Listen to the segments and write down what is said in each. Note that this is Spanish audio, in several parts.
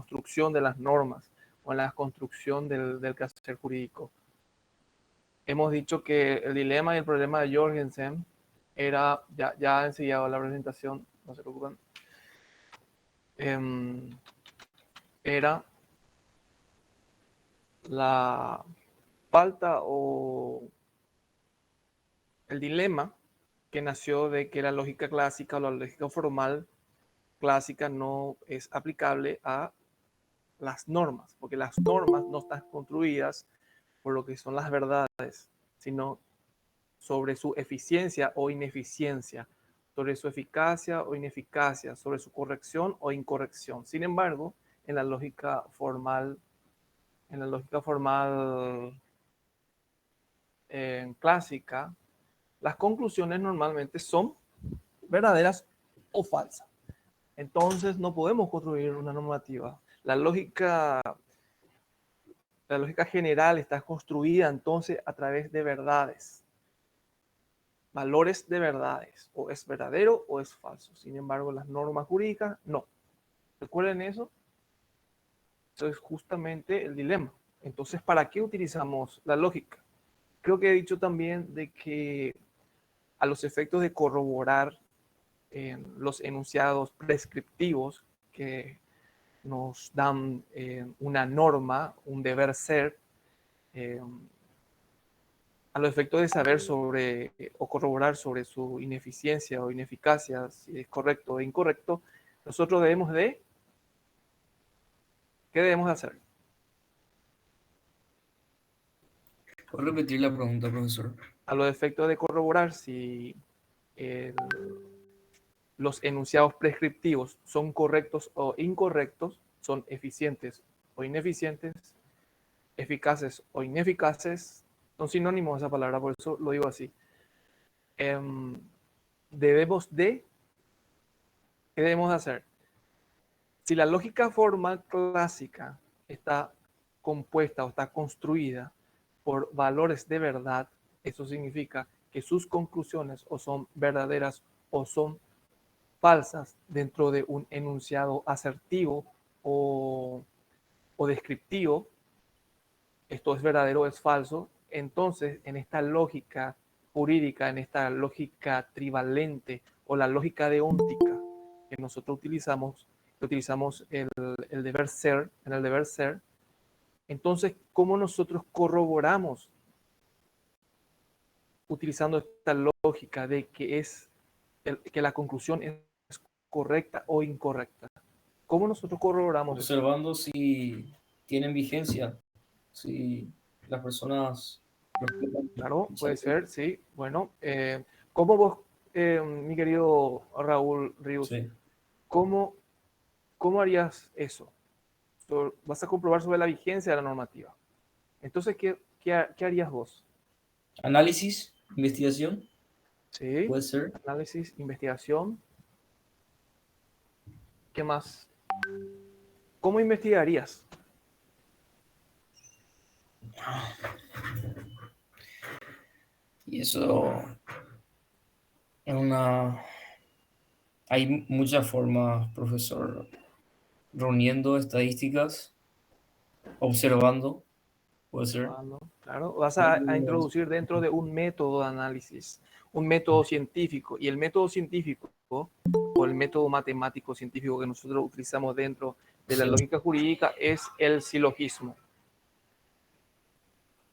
construcción de las normas o en la construcción del quehacer jurídico. Hemos dicho que el dilema y el problema de Jorgensen era, ya enseguida la presentación, no se preocupen, era la falta o el dilema que nació de que la lógica clásica o la lógica formal clásica no es aplicable a las normas, porque las normas no están construidas por lo que son las verdades, sino sobre su eficiencia o ineficiencia, sobre su eficacia o ineficacia, sobre su corrección o incorrección. Sin embargo, en la lógica formal, clásica, las conclusiones normalmente son verdaderas o falsas. Entonces no podemos construir una normativa. La lógica general está construida entonces a través de verdades, valores de verdades, o es verdadero o es falso. Sin embargo, las normas jurídicas no. ¿Recuerden eso? Eso es justamente el dilema. Entonces, ¿para qué utilizamos la lógica? Creo que he dicho también de que a los efectos de corroborar los enunciados prescriptivos que nos dan una norma, un deber ser, a los efectos de saber sobre o corroborar sobre su ineficiencia o ineficacia, si es correcto o incorrecto, nosotros ¿qué debemos de hacer? ¿Puedo repetir la pregunta, profesor? A los efectos de corroborar si los enunciados prescriptivos son correctos o incorrectos, son eficientes o ineficientes, eficaces o ineficaces, son sinónimos de esa palabra, por eso lo digo así. Debemos de, ¿qué debemos de hacer? Si la lógica formal clásica está compuesta o está construida por valores de verdad, eso significa que sus conclusiones o son verdaderas o son falsas dentro de un enunciado asertivo o descriptivo, esto es verdadero o es falso, entonces en esta lógica jurídica, en esta lógica trivalente o la lógica deóntica que nosotros utilizamos el deber ser, en el deber ser, entonces, ¿cómo nosotros corroboramos utilizando esta lógica de que que la conclusión es correcta o incorrecta? ¿Cómo nosotros corroboramos eso? Observando si tienen vigencia, si las personas respetan Claro, dicha puede ley. ser, sí. Bueno, ¿cómo vos, mi querido Raúl Ríos, Sí. cómo, cómo harías eso? Vas a comprobar sobre la vigencia de la normativa. Entonces, ¿qué harías vos? Análisis, investigación, Sí, puede ser. análisis, investigación. ¿Qué más? ¿Cómo investigarías? Y eso es una... Hay muchas formas, profesor. Reuniendo estadísticas, observando, puede ser. Observando, claro. Vas a Viendo- introducir dentro de un método de análisis, un método científico. Y el método científico o el método matemático científico que nosotros utilizamos dentro de la Sí. lógica jurídica es el silogismo.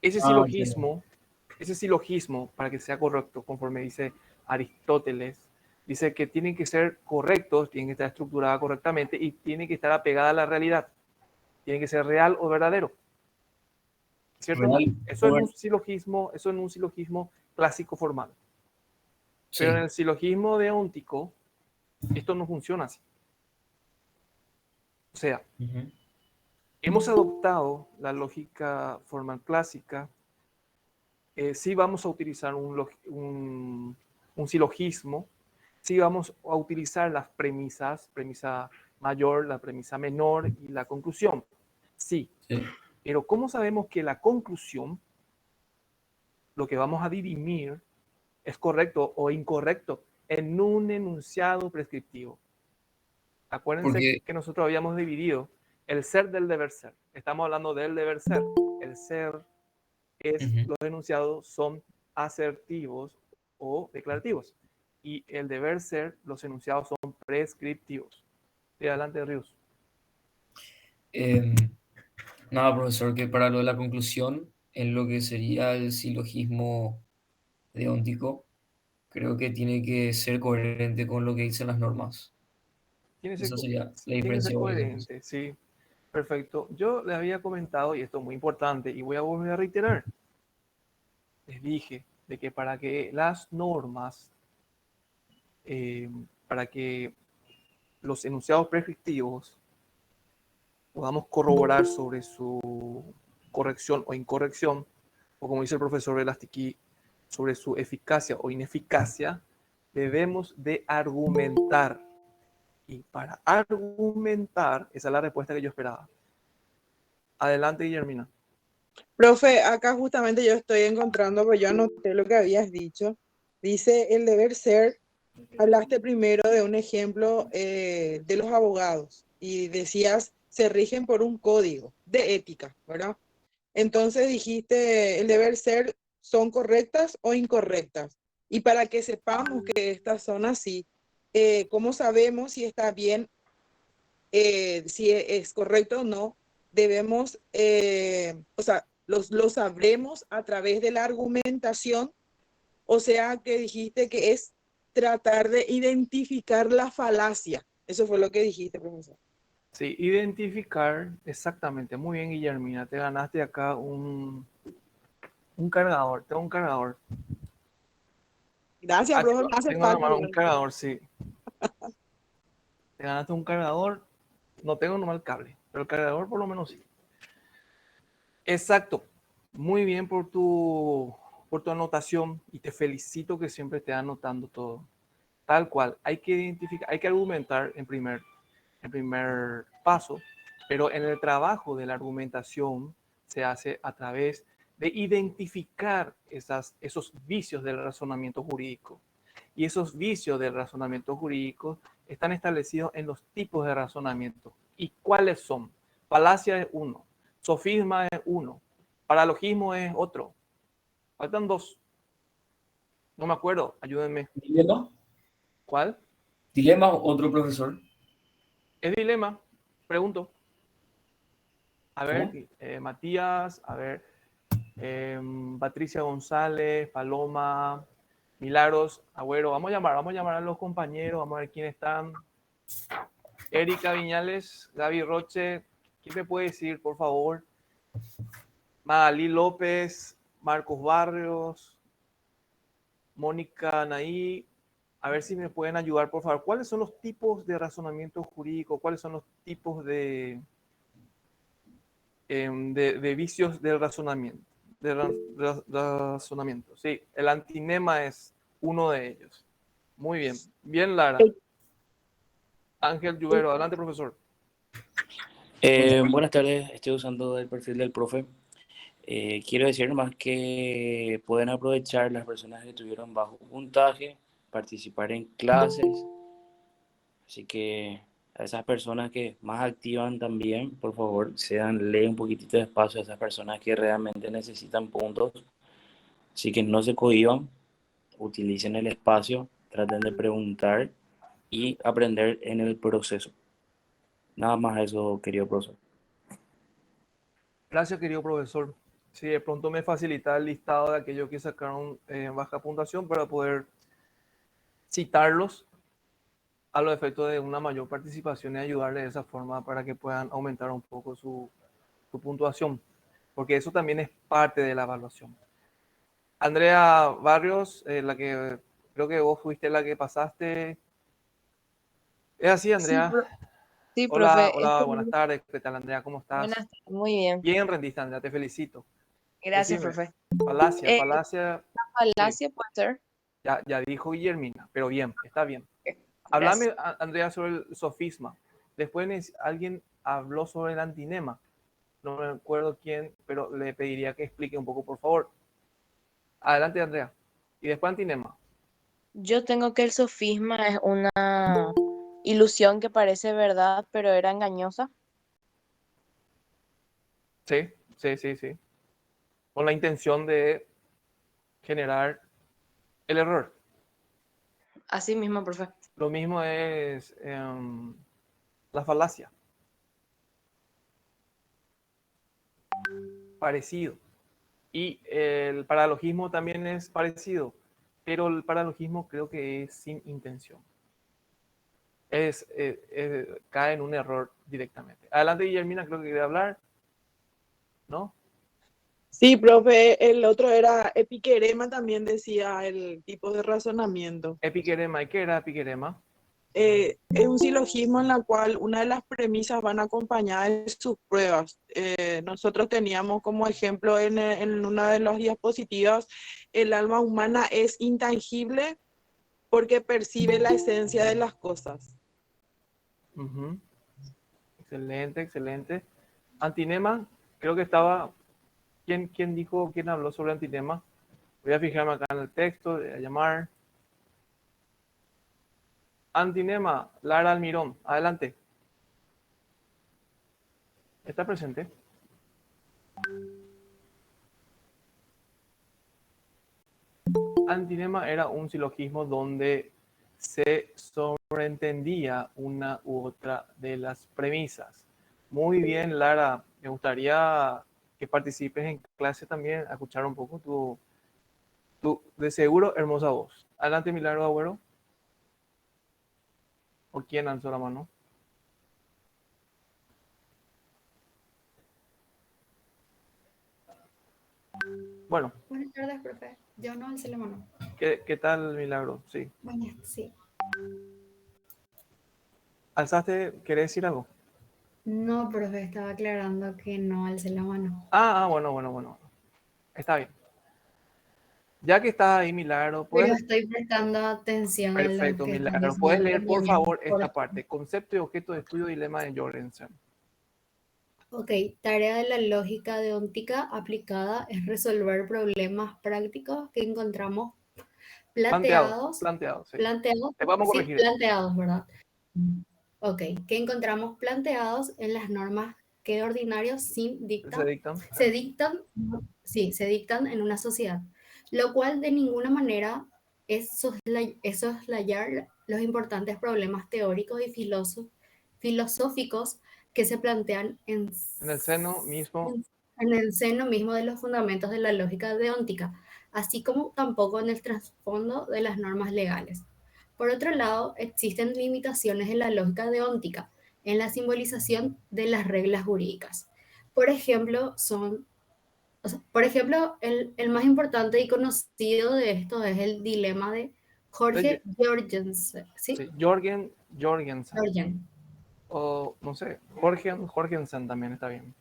Ese Ah, sí. silogismo, ese silogismo, para que sea correcto, conforme dice Aristóteles, dice que tienen que ser correctos, tienen que estar estructurados correctamente y tienen que estar apegada a la realidad. Tiene que ser real o verdadero. ¿Cierto o no? Real. Eso en un silogismo clásico formal. Pero en Sí. el silogismo deóntico, esto no funciona así. O sea, Ujú. hemos adoptado la lógica formal clásica. Sí vamos a utilizar un silogismo, sí vamos a utilizar las premisas, premisa mayor, la premisa menor y la conclusión. Sí, Sí. pero ¿cómo sabemos que la conclusión, lo que vamos a dirimir, es correcto o incorrecto en un enunciado prescriptivo? Acuérdense Porque, que nosotros habíamos dividido El ser del deber ser. Estamos hablando del deber ser. El ser es, Ujú. los enunciados son asertivos o declarativos. Y el deber ser, los enunciados son prescriptivos. De adelante, Rius. Em, Nada, profesor, que para lo de la conclusión, en lo que sería el silogismo deóntico, creo que tiene que ser coherente con lo que dicen las normas. Tiene, Esa sería la tiene que ser diferencia básica. coherente, sí. Perfecto. Yo les había comentado, y esto es muy importante, y voy a volver a reiterar, les dije de que para que las normas, eh, para que los enunciados prescriptivos podamos corroborar sobre su corrección o incorrección, o como dice el profesor Velastiqui, sobre su eficacia o ineficacia, debemos de argumentar. Y para argumentar, esa es la respuesta que yo esperaba. Adelante, Guillermina. Profe, acá justamente yo estoy encontrando, pues yo anoté lo que habías dicho. Dice el deber ser, hablaste primero de un ejemplo de los abogados y decías, se rigen por un código de ética, ¿verdad? Entonces dijiste, el deber ser, ¿son correctas o incorrectas? Y para que sepamos que estas son así, ¿cómo sabemos si está bien, si es correcto o no? Debemos, o sea, lo sabremos a través de la argumentación, o sea, que dijiste que es tratar de identificar la falacia. Eso fue lo que dijiste, profesor. Sí, identificar exactamente. Muy bien, Guillermina. Te ganaste acá un cargador. Tengo un cargador. Gracias, profe, me hace Tengo falta. nomás un cargador, sí. Te ganaste un cargador. No tengo normal cable, pero el cargador por lo menos sí. Exacto. Muy bien por tu anotación y te felicito que siempre estés anotando todo. Tal cual. Hay que identificar, hay que argumentar en primer paso, pero en el trabajo de la argumentación se hace a través de identificar esos vicios del razonamiento jurídico. Y esos vicios del razonamiento jurídico están establecidos en los tipos de razonamiento. ¿Y cuáles son? Falacia es uno, sofisma es uno, paralogismo es otro. Faltan dos. No me acuerdo, ayúdenme. ¿Dilema? ¿Cuál? ¿Dilema otro profesor? Es dilema. Pregunto. A ver, ¿Cómo? Matías, a ver, Patricia González, Paloma, Milagros, Agüero. Vamos a llamar a los compañeros, vamos a ver quiénes están. Erika Viñales, Gaby Roche, ¿quién me puede decir, por favor? Magalí López, Marcos Barrios, Mónica Naí, a ver si me pueden ayudar, por favor. ¿Cuáles son los tipos de razonamiento jurídico? ¿Cuáles son los tipos de vicios del razonamiento? Razonamiento. Sí, el antinema es uno de ellos. Muy bien. Bien, Lara. Ángel Lluvero, adelante, profesor. Buenas tardes, estoy usando el perfil del profe. Quiero decir nomás que pueden aprovechar las personas que tuvieron bajo puntaje, participar en clases, así que a esas personas que más activan también, por favor, lee un poquitito de espacio a esas personas que realmente necesitan puntos, así que no se cohíban, utilicen el espacio, traten de preguntar y aprender en el proceso. Nada más eso, querido profesor. Gracias, querido profesor. Si de pronto me facilita el listado de aquellos que sacaron baja puntuación para poder citarlos a los efectos de una mayor participación y ayudarles de esa forma para que puedan aumentar un poco su puntuación, porque eso también es parte de la evaluación. Andrea Barrios, la que creo que vos fuiste la que pasaste. Es así, Sí, Andrea. sí, Hola, profe. hola, buenas tardes. ¿Qué tal, Andrea? ¿Cómo estás? Buenas, muy bien. Bien rendiste, Andrea, te felicito. Gracias, Decime, profe. falacia, Eh, falacia, sí, falacia puede ser. ya dijo Guillermina, pero bien, está bien. Gracias. Háblame, Andrea, sobre el sofisma. Después alguien habló sobre el antinema. No me acuerdo quién, pero le pediría que explique un poco, por favor. Adelante, Andrea. Y después antinema. Yo tengo que el sofisma es una ilusión que parece verdad, pero era engañosa. Sí, sí, sí, sí. Con la intención de generar el error. Así mismo, profe. Lo mismo es la falacia. Parecido. Y el paralogismo también es parecido, pero el paralogismo creo que es sin intención. Cae en un error directamente. Adelante, Guillermina, creo que quiere hablar, ¿no? Sí, profe, el otro era epiquerema, también decía el tipo de razonamiento. Epiquerema, ¿y qué era epiquerema? Es un silogismo en la cual una de las premisas van acompañadas de sus pruebas. Nosotros teníamos como ejemplo en una de las diapositivas, el alma humana es intangible porque percibe la esencia de las cosas. Ujú. Excelente, excelente. Antinema, creo que estaba. ¿Quién dijo, quién habló sobre antinema? Voy a fijarme acá en el texto, voy a llamar. Antinema, Lara Almirón, adelante. ¿Está presente? Antinema era un silogismo donde se sobreentendía una u otra de las premisas. Muy bien, Lara. Me gustaría que participes en clase también, a escuchar un poco tu de seguro hermosa voz. Adelante, Milagro Agüero. ¿O quién alzó la mano? Bueno, Buenas tardes, profe. Yo no alcé la mano. ¿qué tal, Milagro? Sí. Bueno, sí. ¿Alzaste? ¿Querés decir algo? No, profe, estaba aclarando que no alcé la mano. Bueno. Está bien. Ya que estás ahí, Milagro, Pero puedes. estoy prestando atención a lo Perfecto, que están Milagro. diciendo ¿Puedes los leer, por compañeros. favor, esta parte? Concepto y objeto de estudio, dilema de Jorgensen. Ok, tarea de la lógica deóntica aplicada es resolver problemas prácticos que encontramos planteados, Sí. planteados, Te vamos a sí, corregir. planteados, ¿verdad? Ok, que encontramos planteados en las normas que de ordinario Se dictan. se dictan, sí, se dictan en una sociedad, lo cual de ninguna manera es soslayar los importantes problemas teóricos y filosóficos que se plantean En el seno mismo. en el seno mismo de los fundamentos de la lógica deóntica, así como tampoco en el trasfondo de las normas legales. Por otro lado, existen limitaciones en la lógica deóntica, en la simbolización de las reglas jurídicas. Por ejemplo, el más importante y conocido de esto es el dilema de Jorge Jorgensen, ¿sí? Sí, Jorgensen. Jorgen. O no sé, Jorgensen también está bien.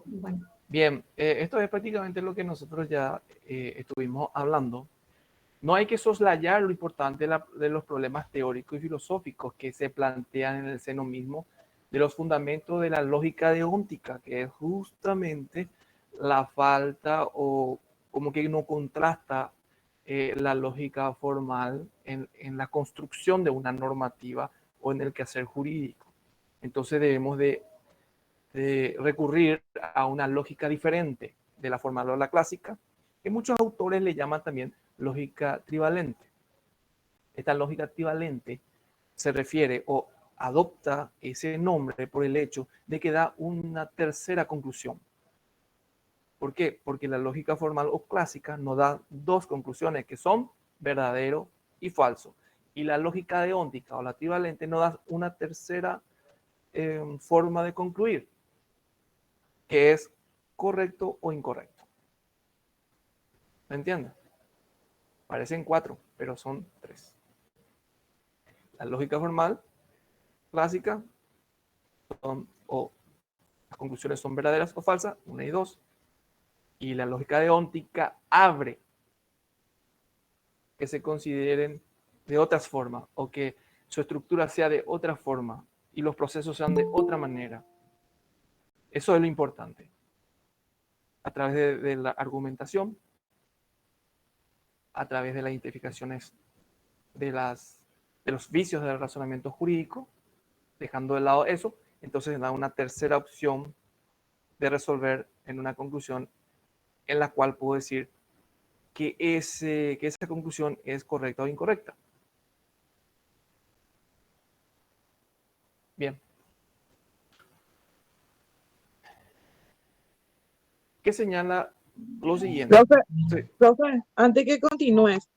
Bueno, Bien, esto es prácticamente lo que nosotros ya estuvimos hablando. No hay que soslayar lo importante de los problemas teóricos y filosóficos que se plantean en el seno mismo de los fundamentos de la lógica deóntica, que es justamente la falta o como que no contrasta la lógica formal en la construcción de una normativa o en el quehacer jurídico. Entonces debemos de recurrir a una lógica diferente de la formal o la clásica, que muchos autores le llaman también lógica trivalente. Esta lógica trivalente se refiere o adopta ese nombre por el hecho de que da una tercera conclusión. ¿Por qué? Porque la lógica formal o clásica nos da dos conclusiones que son verdadero y falso. Y la lógica deóntica o la trivalente nos da una tercera forma de concluir, que es correcto o incorrecto. ¿Me entiendes? Parecen cuatro, pero son tres. La lógica formal clásica o las conclusiones son verdaderas o falsas, una y dos. Y la lógica deóntica abre que se consideren de otras formas o que su estructura sea de otra forma y los procesos sean de otra manera. Eso es lo importante. A través de la argumentación, a través de las identificaciones de los vicios del razonamiento jurídico, dejando de lado eso, entonces da una tercera opción de resolver en una conclusión en la cual puedo decir que esa conclusión es correcta o incorrecta. Bien. ¿Qué señala lo siguiente? Profe, Sí, profe, antes que continúes,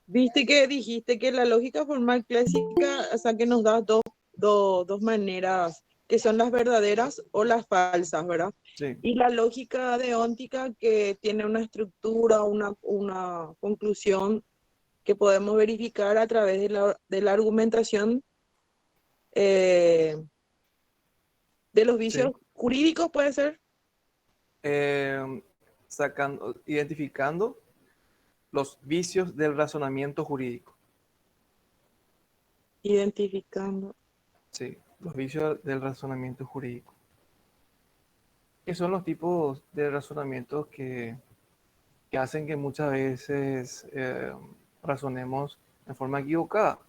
viste que dijiste que la lógica formal clásica, o sea, que nos da dos maneras, que son las verdaderas o las falsas, ¿verdad? sí, Y la lógica deóntica que tiene una estructura, una conclusión que podemos verificar a través de la argumentación eh, de los sí. vicios jurídicos, puede ser, Identificando los vicios del razonamiento jurídico. identificando. Sí, los vicios del razonamiento jurídico. Que son los tipos de razonamientos que hacen que muchas veces razonemos de forma equivocada,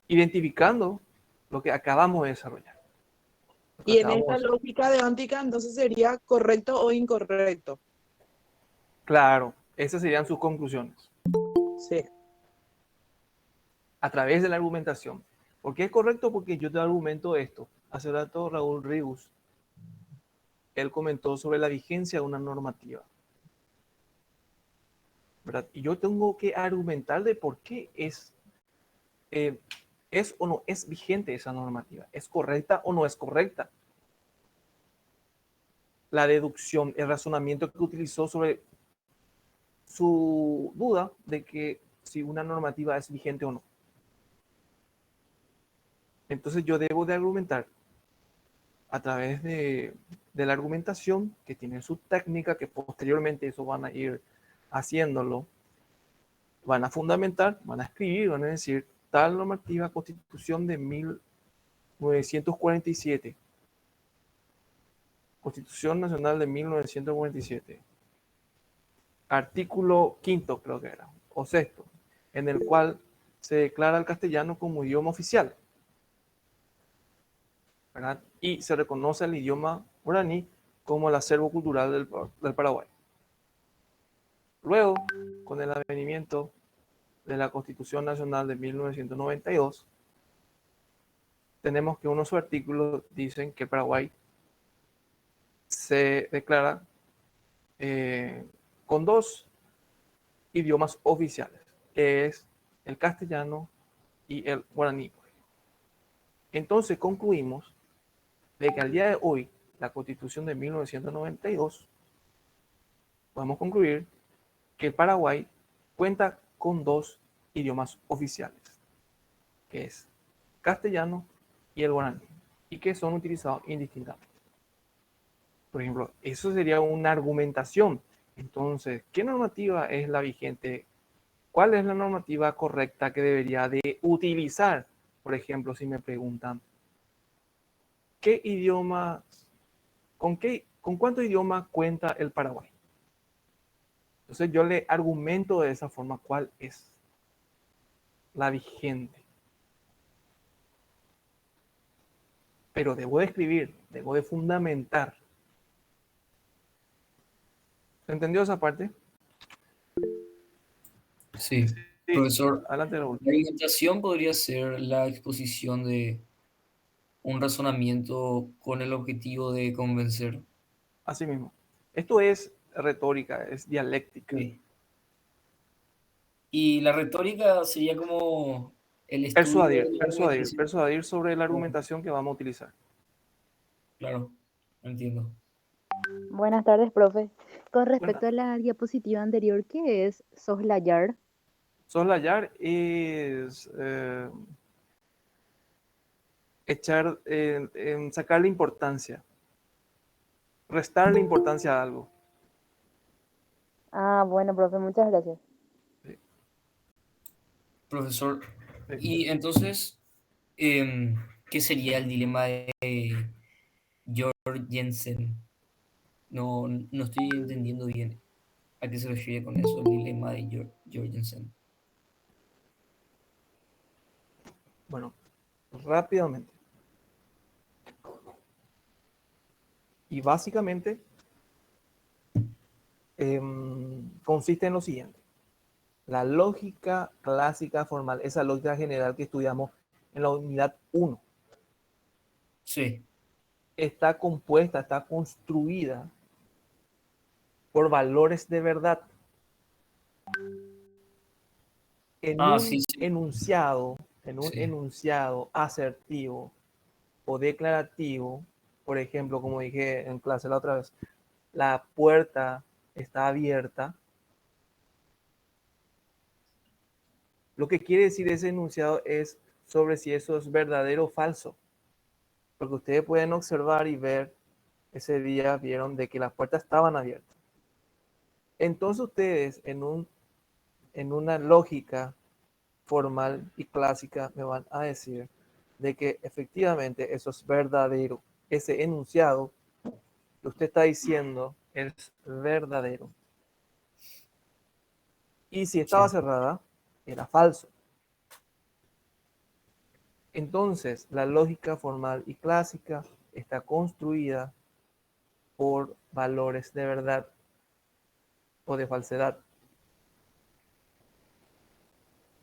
identificando lo que acabamos de desarrollar. Lo que Y en acabamos de esta hacer. lógica deóntica, entonces sería correcto o incorrecto. Claro, esas serían sus conclusiones Sí. a través de la argumentación. ¿Por qué es correcto? Porque yo te argumento esto. Hace rato Raúl Rius, él comentó sobre la vigencia de una normativa, ¿verdad? Y yo tengo que argumentar de por qué es o no es vigente esa normativa, es correcta o no es correcta. La deducción, el razonamiento que utilizó sobre su duda de que si una normativa es vigente o no. Entonces yo debo de argumentar a través de la argumentación que tiene su técnica, que posteriormente eso van a ir haciéndolo, van a fundamentar, van a escribir, van a decir tal normativa Constitución de 1947, Constitución Nacional de 1947, artículo quinto creo que era, o sexto, en el cual se declara el castellano como idioma oficial, ¿verdad? Y se reconoce el idioma guaraní como el acervo cultural del Paraguay. Luego, con el advenimiento de la Constitución Nacional de 1992, tenemos que unos de sus artículos dicen que Paraguay se declara con dos idiomas oficiales, que es el castellano y el guaraní. Entonces concluimos de que al día de hoy, la Constitución de 1992, podemos concluir que el Paraguay cuenta con dos idiomas oficiales, que es castellano y el guaraní, y que son utilizados indistintamente. Por ejemplo, eso sería una argumentación. Entonces, ¿qué normativa es la vigente? ¿Cuál es la normativa correcta que debería de utilizar? Por ejemplo, si me preguntan, ¿qué idiomas, con cuántos idiomas cuenta el Paraguay? Entonces yo le argumento de esa forma cuál es la vigente. Pero debo de escribir, debo de fundamentar. ¿Se entendió esa parte? Sí, Sí, profesor, adelante Raúl. la argumentación podría ser la exposición de un razonamiento con el objetivo de convencer. Así mismo. Esto es retórica, es dialéctica. Sí. Y la retórica sería como el estudio de Persuadir, la persuadir, argumentación. persuadir sobre la Claro, argumentación que vamos a utilizar. claro, entiendo. Buenas tardes, profe. Con Bueno, respecto a la diapositiva anterior, ¿qué es soslayar? soslayar es sacarle importancia, restarle importancia a algo. Ah, bueno, profe, muchas gracias. Sí, Profesor, sí. y entonces, ¿qué sería el dilema de Jorgensen? No, no estoy entendiendo bien a qué se refiere con eso, el dilema de Jorgensen. Bueno, rápidamente. Y básicamente consiste en lo siguiente. La lógica clásica formal, esa lógica general que estudiamos en la unidad 1, Sí. está compuesta, está construida por valores de verdad. En Sí, un sí. enunciado, Sí. asertivo o declarativo, por ejemplo, como dije en clase la otra vez, la puerta está abierta. Lo que quiere decir ese enunciado es sobre si eso es verdadero o falso. Porque ustedes pueden observar y ver, ese día vieron de que las puertas estaban abiertas. Entonces ustedes en una lógica formal y clásica me van a decir de que efectivamente eso es verdadero. Ese enunciado que usted está diciendo es verdadero. Y si estaba Sí. cerrada, era falso. Entonces, la lógica formal y clásica está construida por valores de verdad o de falsedad.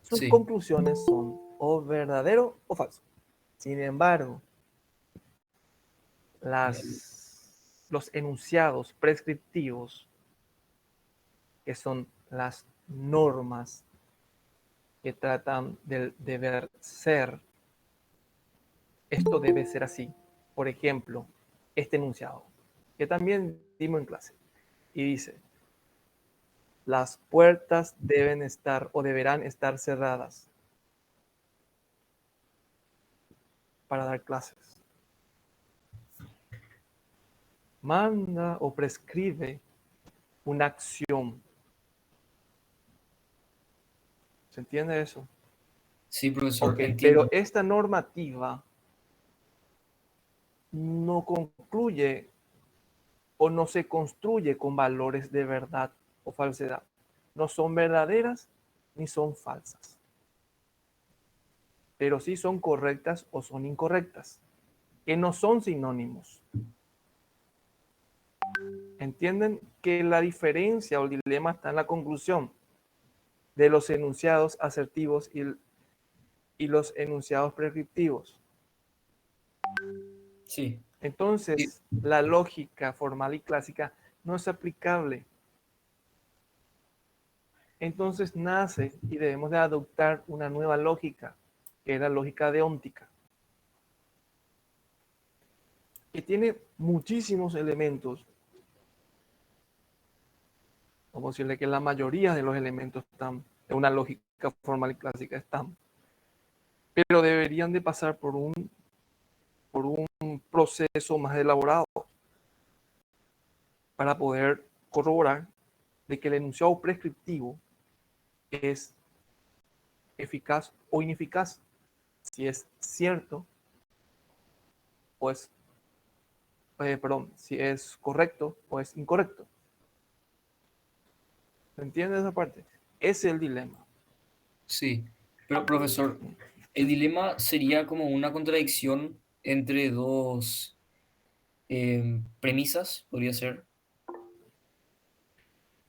Sus Sí. conclusiones son o verdadero o falso. Sin embargo, los enunciados prescriptivos, que son las normas que tratan del deber ser, esto debe ser así. Por ejemplo, este enunciado, que también dimos en clase, y dice, las puertas deben estar o deberán estar cerradas para dar clases. Manda o prescribe una acción. ¿Se entiende eso? Sí, profesor, Ok, pero entiendo. esta normativa no concluye o no se construye con valores de verdad o falsedad. No son verdaderas ni son falsas, pero sí son correctas o son incorrectas, que no son sinónimos. ¿Entienden que la diferencia o el dilema está en la conclusión de los enunciados asertivos y los enunciados prescriptivos? Sí. Sí. Entonces, la lógica formal y clásica no es aplicable. Entonces nace y debemos de adoptar una nueva lógica, que es la lógica deóntica, que tiene muchísimos elementos. Vamos a decirle que la mayoría de los elementos están en una lógica formal y clásica están, pero deberían de pasar por un proceso más elaborado para poder corroborar de que el enunciado prescriptivo es eficaz o ineficaz, si es cierto o es, si es correcto o es incorrecto. ¿Se entiende esa parte? Ese es el dilema. Sí. Pero, profesor, el dilema sería como una contradicción entre dos premisas, podría ser.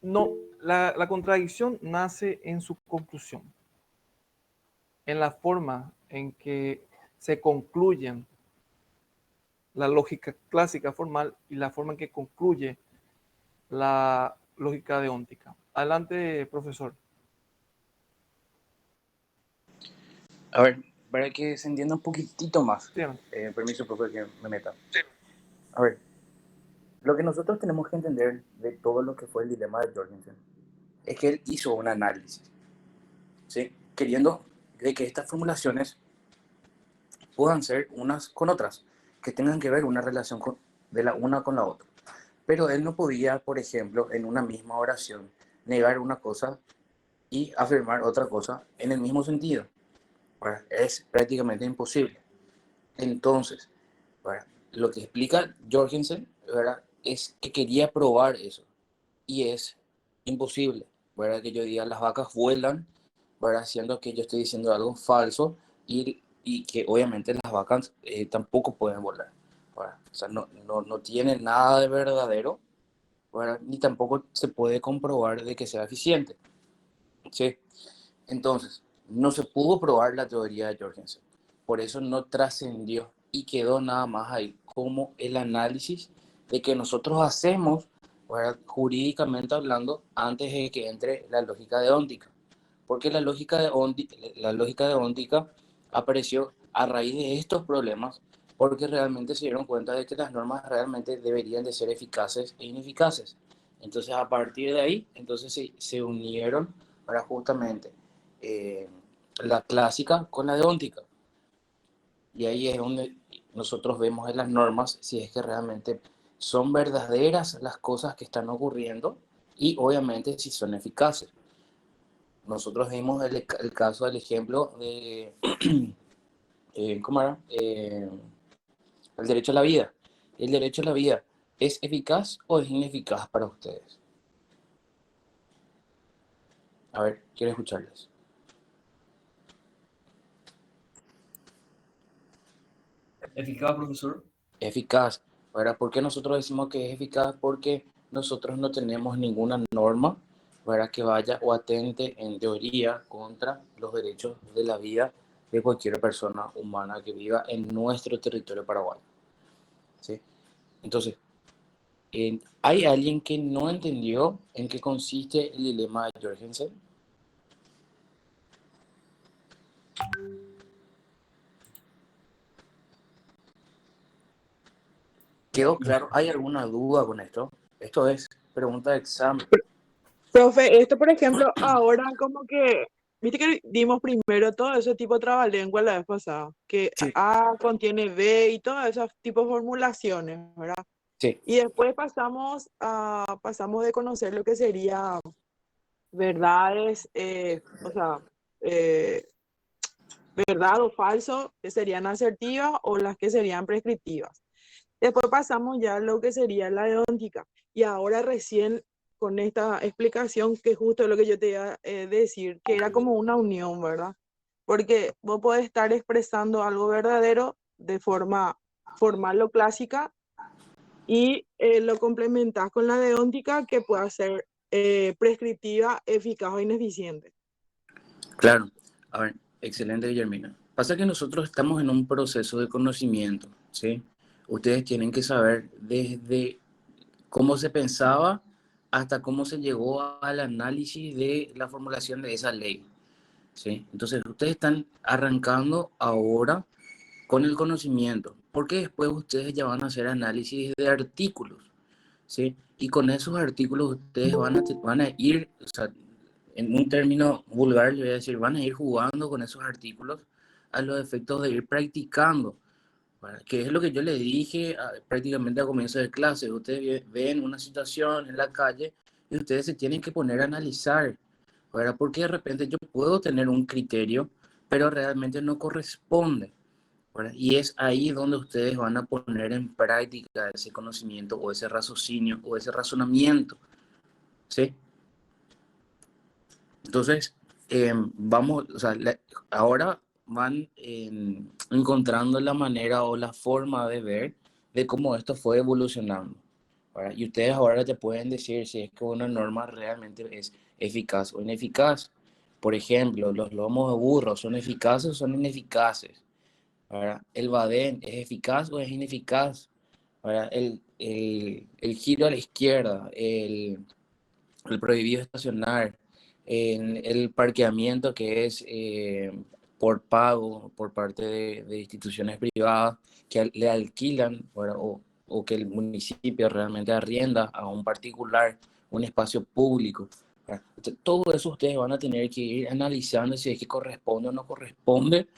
No, la contradicción nace en su conclusión, en la forma en que se concluyen la lógica clásica formal y la forma en que concluye la lógica deóntica. Adelante, profesor. A ver, para que se entienda un poquitito más, Sí, permiso, profe, que me meta. A ver, lo que nosotros tenemos que entender de todo lo que fue el dilema de Jorgensen es que él hizo un análisis, ¿sí? Queriendo de que estas formulaciones puedan ser unas con otras, que tengan que ver una relación de la una con la otra. Pero él no podía, por ejemplo, en una misma oración, negar una cosa y afirmar otra cosa en el mismo sentido. ¿Verdad? Es prácticamente imposible. Entonces, ¿verdad? Lo que explica Jorgensen, ¿verdad? Es que quería probar eso y es imposible, ¿verdad? Que yo diga las vacas vuelan, ¿verdad? Siendo que yo estoy diciendo algo falso y que obviamente las vacas tampoco pueden volar, ¿verdad? O sea, no tiene nada de verdadero, ¿verdad? Ni tampoco se puede comprobar de que sea eficiente, ¿sí? Entonces, no se pudo probar la teoría de Jorgensen. Por eso no trascendió y quedó nada más ahí como el análisis de que nosotros hacemos, ¿verdad? Jurídicamente hablando, antes de que entre la lógica deóntica. Porque la lógica deóntica apareció a raíz de estos problemas, porque realmente se dieron cuenta de que las normas realmente deberían de ser eficaces e ineficaces. Entonces, a partir de ahí, entonces se unieron para justamente eh, la clásica con la deóntica. Y ahí es donde nosotros vemos en las normas si es que realmente son verdaderas las cosas que están ocurriendo y obviamente si son eficaces. Nosotros vimos el caso del ejemplo de, ¿cómo era? El derecho a la vida. ¿El derecho a la vida es eficaz o es ineficaz para ustedes? A ver, quiero escucharles. Eficaz, profesor. Eficaz. Ahora, ¿por qué nosotros decimos que es eficaz? Porque nosotros no tenemos ninguna norma para que vaya o atente en teoría contra los derechos de la vida de cualquier persona humana que viva en nuestro territorio paraguayo. ¿Sí? Entonces, ¿hay alguien que no entendió en qué consiste el dilema de Jorgensen? ¿Quedó claro? ¿Hay alguna duda con esto? Esto es pregunta de examen. Profe, esto por ejemplo, ahora como que, viste que dimos primero todo ese tipo de trabalengua la vez pasada, que Sí, A contiene B y todos esos tipos de formulaciones, ¿verdad? sí, Y después pasamos de conocer lo que sería verdades, o sea, eh, verdad o falso, que serían asertivas o las que serían prescriptivas. Después pasamos ya a lo que sería la deóntica. Y ahora recién con esta explicación, que justo lo que yo te iba a decir, que era como una unión, ¿verdad? Porque vos podés estar expresando algo verdadero de forma formal o clásica y lo complementás con la deóntica que pueda ser prescriptiva, eficaz o ineficiente. claro. A ver, excelente, Guillermina. Pasa que nosotros estamos en un proceso de conocimiento, ¿sí? Ustedes tienen que saber desde cómo se pensaba hasta cómo se llegó al análisis de la formulación de esa ley, ¿sí? Entonces, ustedes están arrancando ahora con el conocimiento, porque después ustedes ya van a hacer análisis de artículos, ¿sí? Y con esos artículos ustedes van a ir, o sea, en un término vulgar, le voy a decir, van a ir jugando con esos artículos a los efectos de ir practicando, ¿verdad? Que es lo que yo les dije prácticamente a comienzo de clase. Ustedes ven una situación en la calle y ustedes se tienen que poner a analizar, ¿verdad? Porque de repente yo puedo tener un criterio, pero realmente no corresponde, ¿verdad? Y es ahí donde ustedes van a poner en práctica ese conocimiento o ese raciocinio o ese razonamiento, ¿sí? Entonces, vamos, o sea, ahora van encontrando la manera o la forma de ver de cómo esto fue evolucionando, ¿verdad? Y ustedes ahora te pueden decir si es que una norma realmente es eficaz o ineficaz. Por ejemplo, los lomos de burro, ¿son eficaces o son ineficaces? ¿Verdad? El badén, ¿es eficaz o es ineficaz? ¿Verdad? El giro a la izquierda, el prohibido estacionar, en el parqueamiento que es por pago por parte de instituciones privadas que le alquilan, ¿verdad? O que el municipio realmente arrienda a un particular un espacio público, ¿verdad? Entonces, todo eso ustedes van a tener que ir analizando si es que corresponde o no corresponde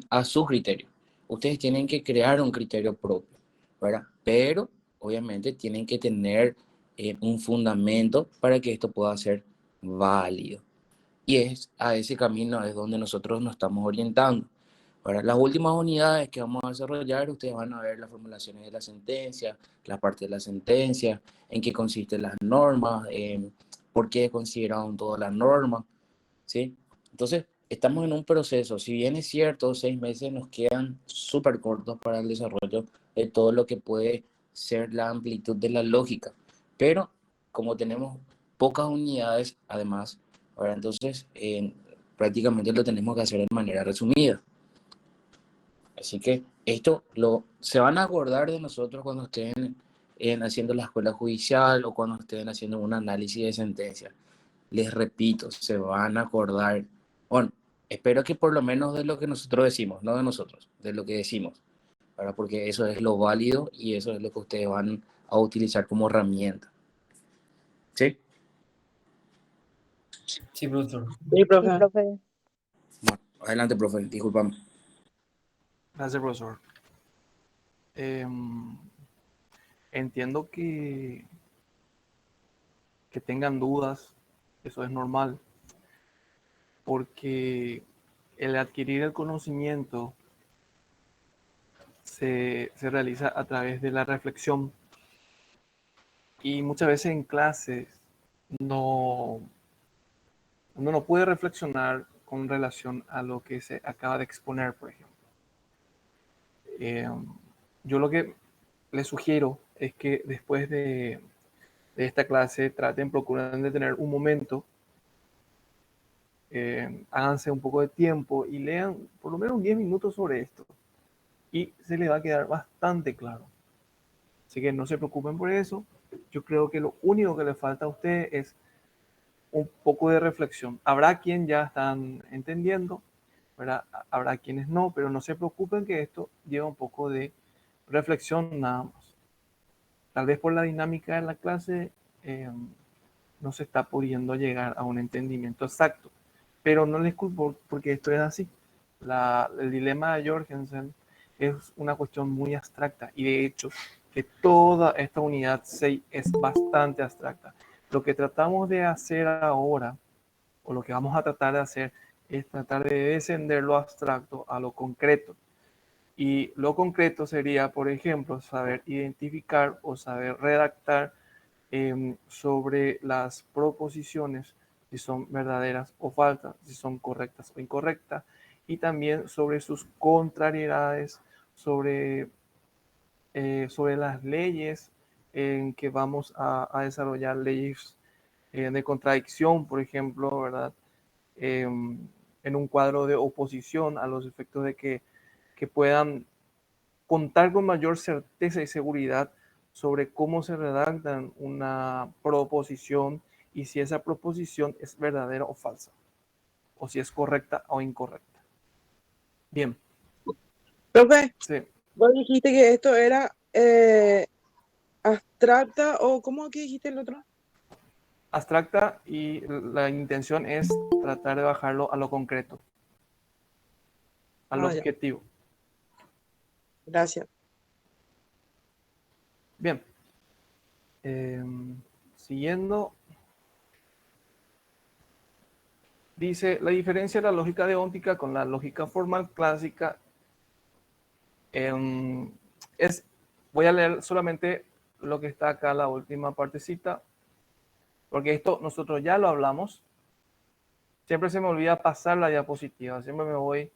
a su criterio. Ustedes tienen que crear un criterio propio, ¿verdad? Pero obviamente tienen que tener un fundamento para que esto pueda ser válido. Y es a ese camino es donde nosotros nos estamos orientando. Para las últimas unidades que vamos a desarrollar, ustedes van a ver las formulaciones de la sentencia, la parte de la sentencia, en qué consisten las normas, por qué consideraron todas las normas, ¿sí? Entonces, estamos en un proceso. Si bien es cierto, 6 meses nos quedan súper cortos para el desarrollo de todo lo que puede ser la amplitud de la lógica. Pero como tenemos pocas unidades, además, ahora entonces prácticamente lo tenemos que hacer de manera resumida. Así que esto se van a acordar de nosotros cuando estén haciendo la escuela judicial o cuando estén haciendo un análisis de sentencia. Les repito, se van a acordar. Bueno, espero que por lo menos de lo que nosotros decimos, no de nosotros, de lo que decimos, ¿verdad? Porque eso es lo válido y eso es lo que ustedes van a utilizar como herramienta. ¿Sí? Sí, profesor. Sí, Sí, profe. profe. Bueno, adelante, profe, discúlpame. Gracias, profesor. Entiendo que tengan dudas, eso es normal, porque el adquirir el conocimiento se realiza a través de la reflexión y muchas veces en clases no, uno no puede reflexionar con relación a lo que se acaba de exponer, por ejemplo. Yo lo que les sugiero es que después de esta clase procuren de tener un momento, háganse un poco de tiempo y lean por lo menos 10 minutos sobre esto y se les va a quedar bastante claro. Así que no se preocupen por eso. Yo creo que lo único que le falta a ustedes es un poco de reflexión. Habrá quien ya están entendiendo, ¿verdad? Habrá quienes no, pero no se preocupen que esto lleva un poco de reflexión nada más. Tal vez por la dinámica de la clase no se está pudiendo llegar a un entendimiento exacto, pero no les culpo porque esto es así. El dilema de Jorgensen es una cuestión muy abstracta y de hecho que toda esta unidad 6 es bastante abstracta. Lo que tratamos de hacer ahora, o lo que vamos a tratar de hacer, es tratar de descender lo abstracto a lo concreto. Y lo concreto sería, por ejemplo, saber identificar o saber redactar sobre las proposiciones, si son verdaderas o falsas, si son correctas o incorrectas, y también sobre sus contrariedades, sobre las leyes en que vamos a desarrollar leyes de contradicción, por ejemplo, ¿verdad? En un cuadro de oposición a los efectos de que puedan contar con mayor certeza y seguridad sobre cómo se redactan una proposición y si esa proposición es verdadera o falsa, o si es correcta o incorrecta. Bien, Profe, sí, vos dijiste que esto era abstracta o ¿cómo que dijiste el otro? abstracta y la intención es tratar de bajarlo a lo concreto, al Ah, ya, objetivo. gracias. Bien, siguiendo, dice, la diferencia de la lógica deóntica con la lógica formal clásica es, voy a leer solamente lo que está acá, la última partecita, porque esto nosotros ya lo hablamos. Siempre se me olvida pasar la diapositiva, siempre me voy,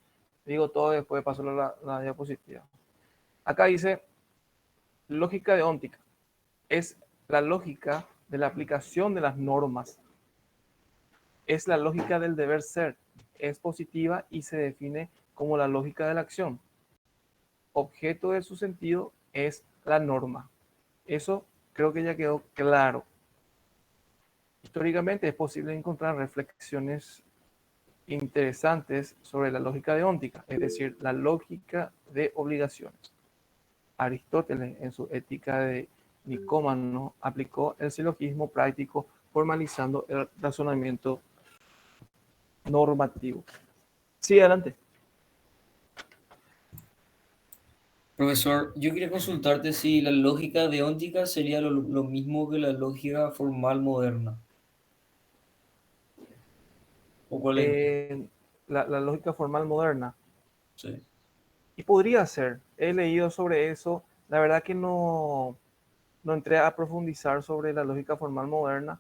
digo todo después de pasar la diapositiva. Acá dice, lógica deóntica, es la lógica de la aplicación de las normas, es la lógica del deber ser, es positiva y se define como la lógica de la acción. Objeto de su sentido es la norma. Eso creo que ya quedó claro. Históricamente es posible encontrar reflexiones interesantes sobre la lógica deóntica, es decir, la lógica de obligaciones. Aristóteles, en su Ética de Nicómaco, aplicó el silogismo práctico formalizando el razonamiento normativo. Sí, adelante. Profesor, yo quería consultarte si la lógica deóntica sería lo mismo que la lógica formal moderna. ¿O cuál es? La lógica formal moderna. Sí. Y podría ser. He leído sobre eso. La verdad que no entré a profundizar sobre la lógica formal moderna,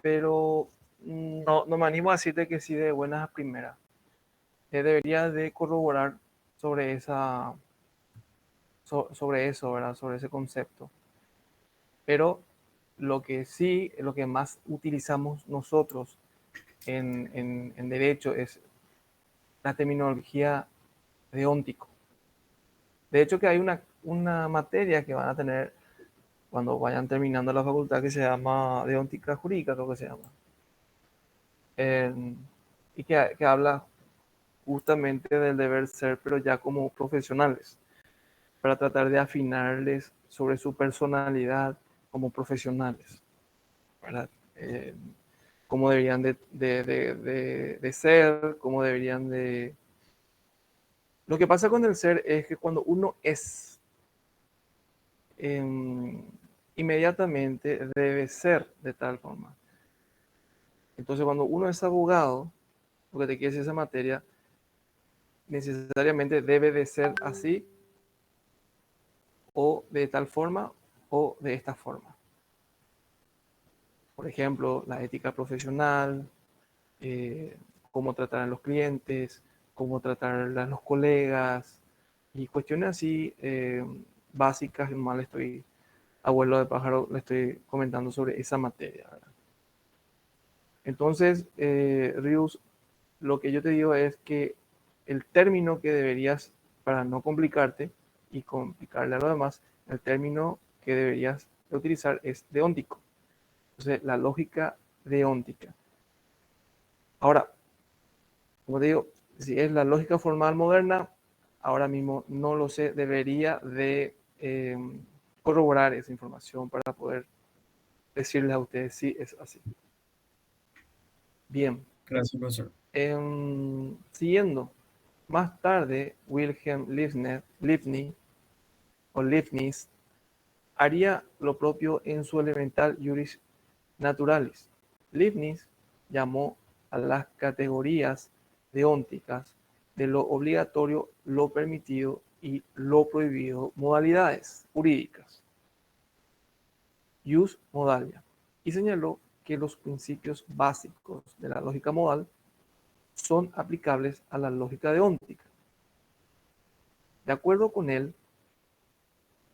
pero no me animo a decirte que sí de buenas a primeras. debería de corroborar sobre sobre eso, ¿verdad? Sobre ese concepto. Pero lo que sí, lo que más utilizamos nosotros en derecho es la terminología deóntico. De hecho, que hay una materia que van a tener cuando vayan terminando la facultad que se llama deóntica jurídica, creo que se llama. Y que habla justamente del deber ser, pero ya como profesionales, para tratar de afinarles sobre su personalidad como profesionales, ¿verdad? Cómo deberían de ser, cómo deberían de... Lo que pasa con el ser es que cuando uno es, inmediatamente debe ser de tal forma. Entonces, cuando uno es abogado, lo que te quiere decir esa materia, necesariamente debe de ser así, o de tal forma, o de esta forma. Por ejemplo, la ética profesional, cómo tratar a los clientes, cómo tratar a los colegas, y cuestiones así básicas. Nomás le estoy, abuelo de pájaro, le estoy comentando sobre esa materia, ¿verdad? Entonces, Rius, lo que yo te digo es que el término que deberías, para no complicarte y complicarle a lo demás, el término que deberías utilizar es deóntico. Entonces, la lógica deóntica. Ahora, como te digo, si es la lógica formal moderna, ahora mismo no lo sé, debería de corroborar esa información para poder decirles a ustedes si es así. Bien. Gracias, profesor. Siguiendo, más tarde, Wilhelm Leibniz haría lo propio en su elemental Juris Naturalis. Leibniz llamó a las categorías deónticas de lo obligatorio, lo permitido y lo prohibido modalidades jurídicas, jus modalia, y señaló que los principios básicos de la lógica modal son aplicables a la lógica deóntica. De acuerdo con él,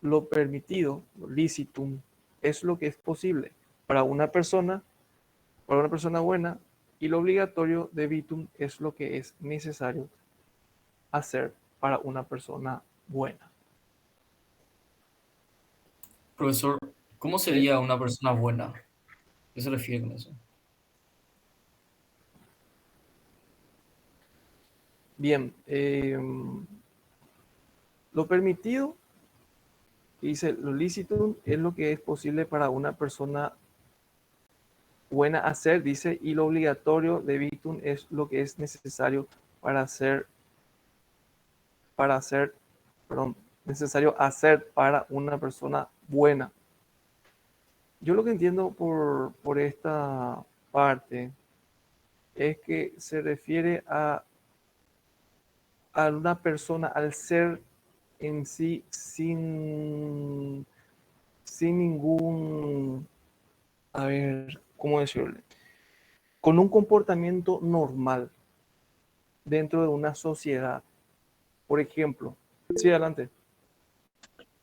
lo permitido, lo licitum, es lo que es posible para una persona buena, y lo obligatorio debitum es lo que es necesario hacer para una persona buena. Profesor, ¿cómo sería una persona buena? ¿Qué se refiere con eso? Bien, lo permitido, dice lo licitum, es lo que es posible para una persona buena hacer, dice, y lo obligatorio debitum es lo que es necesario necesario hacer para una persona buena. Yo lo que entiendo por esta parte es que se refiere a una persona, al ser en sí, sin ningún, a ver, ¿cómo decirle? Con un comportamiento normal dentro de una sociedad. Por ejemplo, sí, adelante.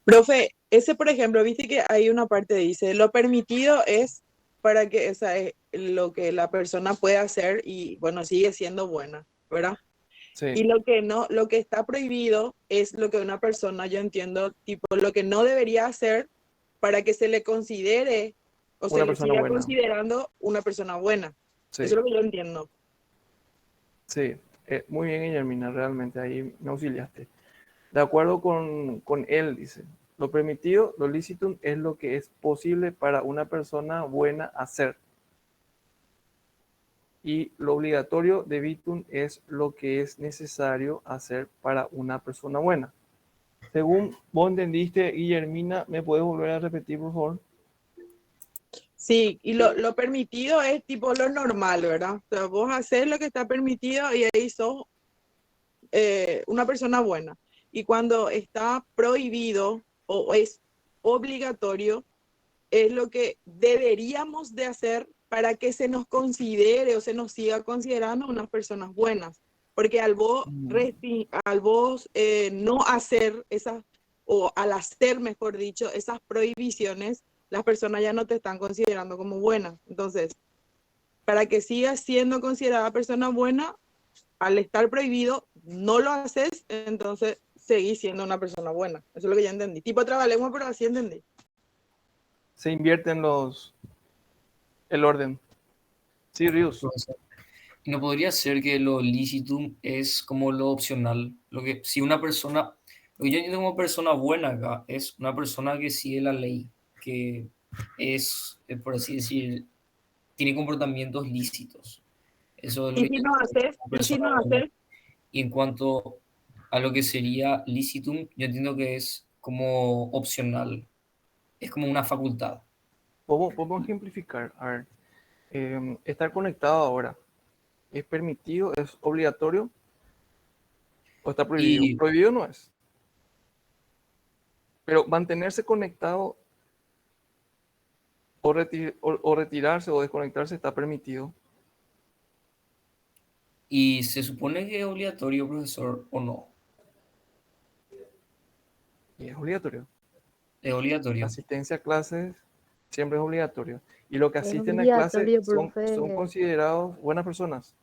Profe, ese por ejemplo, viste que hay una parte dice, lo permitido es para que, o sea, es lo que la persona puede hacer y bueno, sigue siendo buena, ¿verdad? Y Sí, lo que no, lo que está prohibido es lo que una persona, yo entiendo, tipo, lo que no debería hacer para que se le considere o se una le persona siga buena. considerando una persona buena. Sí, Eso es lo que yo entiendo. sí. Muy bien, Guillermina, realmente ahí me auxiliaste. De acuerdo con él, dice, lo permitido, lo lícito, es lo que es posible para una persona buena hacer. Y lo obligatorio de Bitum es lo que es necesario hacer para una persona buena. Según vos entendiste, Guillermina, ¿me puedes volver a repetir, por favor? Sí, y lo permitido es tipo lo normal, ¿verdad? O sea, vos haces lo que está permitido y ahí sos una persona buena. Y cuando está prohibido o es obligatorio, es lo que deberíamos de hacer para que se nos considere o se nos siga considerando unas personas buenas. Porque al vos, al vos no hacer esas, o al hacer, mejor dicho, esas prohibiciones, las personas ya no te están considerando como buena. Entonces, para que sigas siendo considerada persona buena, al estar prohibido, no lo haces, entonces seguís siendo una persona buena. Eso es lo que ya entendí. Tipo trabalengua, pero así entendí. Se invierten el orden. Sí, Rius. Profesor. ¿Y no podría ser que lo licitum es como lo opcional? Lo que, si una persona, lo que yo entiendo como persona buena acá, es una persona que sigue la ley, que es, por así decir, tiene comportamientos lícitos. Eso es lo Y que si yo no entiendo haces, como y si persona no buena. haces, Y en cuanto a lo que sería licitum, yo entiendo que es como opcional, es como una facultad. Podemos ejemplificar. A ver, estar conectado ahora, ¿es permitido? ¿Es obligatorio? ¿O está prohibido? Y, Prohibido no es. Pero mantenerse conectado o retirarse o desconectarse está permitido. y se supone que es obligatorio, profesor, o no. Y es obligatorio. Es La obligatorio. asistencia a clases siempre es obligatorio. Y los que Es asisten a clase obligatorio, son profe. considerados buenas personas.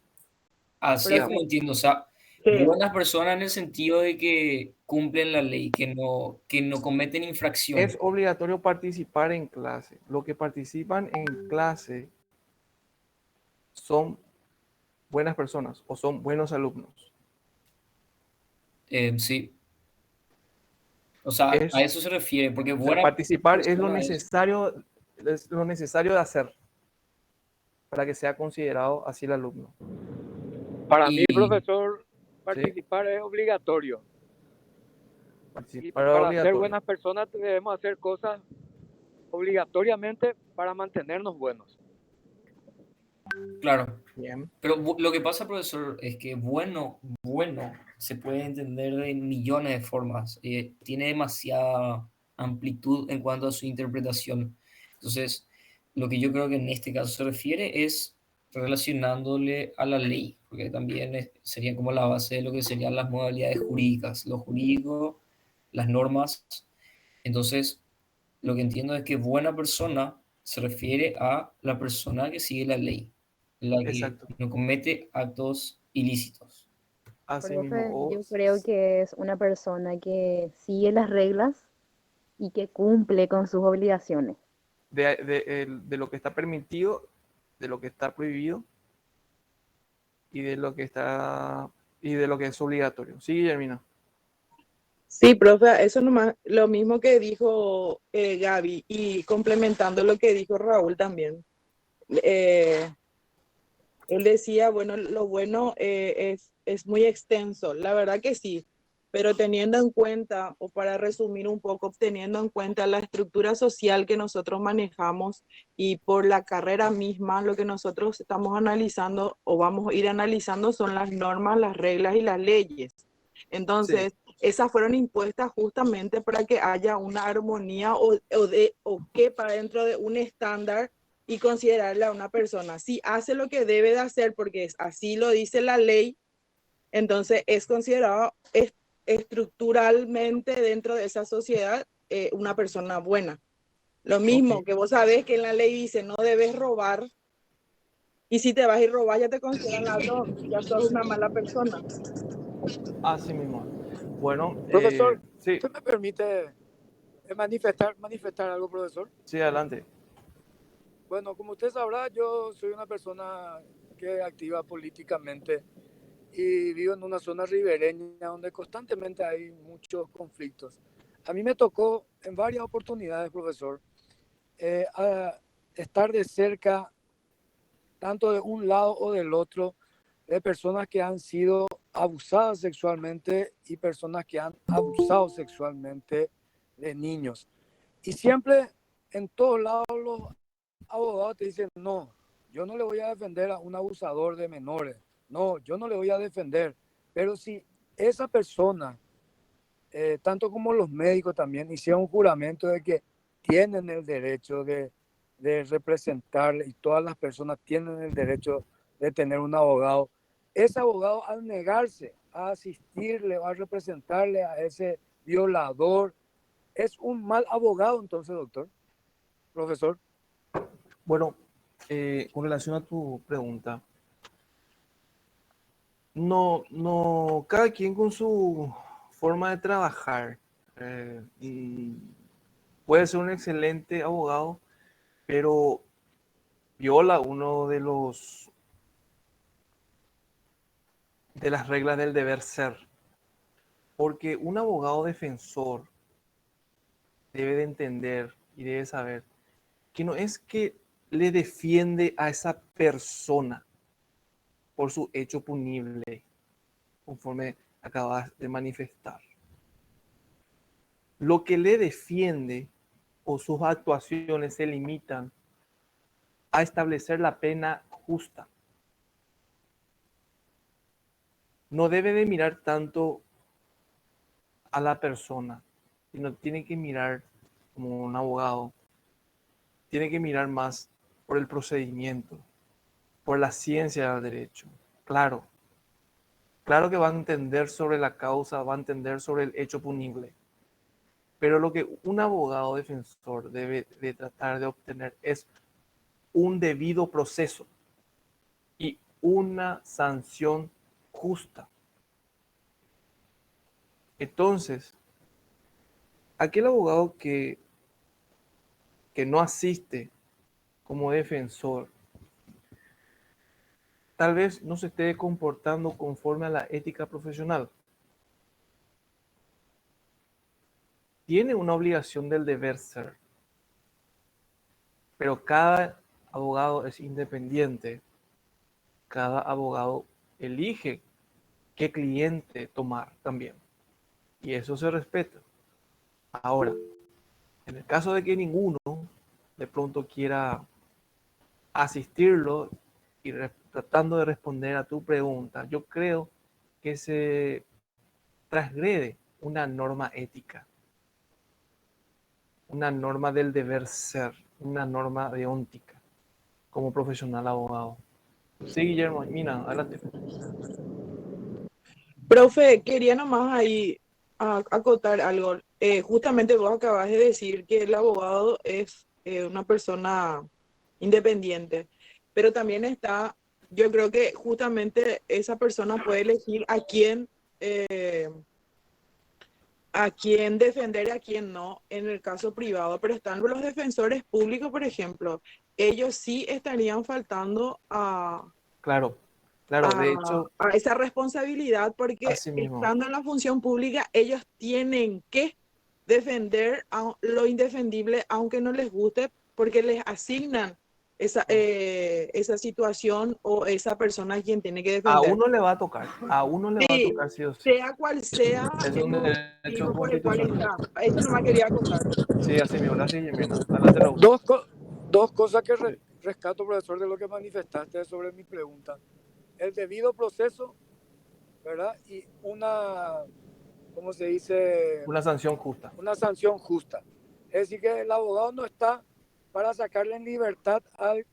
O Así es sea, como entiendo, o sea, que buenas personas en el sentido de que cumplen la ley, que no cometen infracciones. es obligatorio participar en clase. Los que participan en clase son buenas personas o son buenos alumnos. Sí, o sea, a Es, eso se refiere, porque o sea, buena participar persona es lo necesario de hacer para que sea considerado así el alumno. Para mí, y profesor, ¿Sí? participar es obligatorio. Y Participar es para ser obligatorio. buenas personas debemos hacer cosas obligatoriamente para mantenernos buenos. claro, Bien. pero lo que pasa, profesor, es que bueno, se puede entender de millones de formas. Tiene demasiada amplitud en cuanto a su interpretación. Entonces, lo que yo creo que en este caso se refiere es relacionándole a la ley, porque también sería como la base de lo que serían las modalidades jurídicas, lo jurídico, las normas. Entonces, lo que entiendo es que buena persona se refiere a la persona que sigue la ley, la que Exacto. no comete actos ilícitos. Así mismo. Profe, yo creo que es una persona que sigue las reglas y que cumple con sus obligaciones. De lo que está permitido, de lo que está prohibido y de lo que es obligatorio. Sí, Guillermina. sí, profe, eso nomás, lo mismo que dijo Gaby y complementando lo que dijo Raúl también. Eh, Él decía, bueno, lo bueno es muy extenso, la verdad que sí, pero teniendo en cuenta, o para resumir un poco, teniendo en cuenta la estructura social que nosotros manejamos y por la carrera misma, lo que nosotros estamos analizando o vamos a ir analizando son las normas, las reglas y las leyes. Sí, Entonces, esas fueron impuestas justamente para que haya una armonía o quepa dentro de un estándar y considerarle a una persona. Si hace lo que debe de hacer, porque así lo dice la ley, entonces es considerado estructuralmente dentro de esa sociedad una persona buena. Lo ok. mismo que vos sabés que en la ley dice no debes robar, y si te vas y robas ya te consideran ladrón, ya sos una mala persona. Así mismo. Bueno, Profesor, sí, ¿usted me permite manifestar algo, profesor? sí, adelante. Bueno, como usted sabrá, yo soy una persona que es activa políticamente y vivo en una zona ribereña donde constantemente hay muchos conflictos. A mí me tocó en varias oportunidades, profesor, a estar de cerca, tanto de un lado o del otro, de personas que han sido abusadas sexualmente y personas que han abusado sexualmente de niños. Y siempre, en todos lados, los abogados te dicen, no, yo no le voy a defender a un abusador de menores, no, yo no le voy a defender, pero si esa persona, tanto como los médicos también, hicieron un juramento de que tienen el derecho de representar y todas las personas tienen el derecho de tener un abogado, ese abogado, al negarse a asistirle o a representarle a ese violador, es un mal abogado entonces, doctor, profesor. Bueno, con relación a tu pregunta, no, cada quien con su forma de trabajar. Puede ser un excelente abogado, pero viola uno de las reglas del deber ser. Porque un abogado defensor debe de entender y debe saber que no es que le defiende a esa persona por su hecho punible, conforme acabas de manifestar. Lo que le defiende o sus actuaciones se limitan a establecer la pena justa. No debe de mirar tanto a la persona, sino tiene que mirar como un abogado, tiene que mirar más por el procedimiento, por la ciencia del derecho. Claro, claro que va a entender sobre la causa, va a entender sobre el hecho punible, pero lo que un abogado defensor debe de tratar de obtener es un debido proceso y una sanción justa. Entonces, aquel abogado que no asiste como defensor, tal vez no se esté comportando conforme a la ética profesional. Tiene una obligación del deber ser, pero cada abogado es independiente. Cada abogado elige qué cliente tomar también. Y eso se respeta. Ahora, en el caso de que ninguno de pronto quiera asistirlo y tratando de responder a tu pregunta, yo creo que se transgrede una norma ética, una norma del deber ser, una norma deóntica como profesional abogado. Sí, Guillermo, Mina, adelante. Profe, quería nomás ahí acotar algo. Justamente vos acabas de decir que el abogado es una persona independiente, pero también está, yo creo que justamente esa persona puede elegir a quién defender y a quién no en el caso privado, pero están los defensores públicos, por ejemplo, ellos sí estarían faltando Claro, claro, de hecho, a esa responsabilidad porque así mismo. estando en la función pública, ellos tienen que defender lo indefendible, aunque no les guste, porque les asignan esa situación o esa persona a quien tiene que A defender. uno le va a tocar, a uno le va a Sí, tocar sí o sí. sea cual sea Es el un derecho motivo por el cual constitucional. está. Eso no me quería contar. Sí, así mismo, gracias, Jimena. Adelante, Raúl. Dos cosas que Sí. rescato, profesor, de lo que manifestaste sobre mi pregunta. El debido proceso, ¿verdad? Y ¿cómo se dice? Una sanción justa. Una sanción justa. Es decir, que el abogado no está para sacarle en libertad al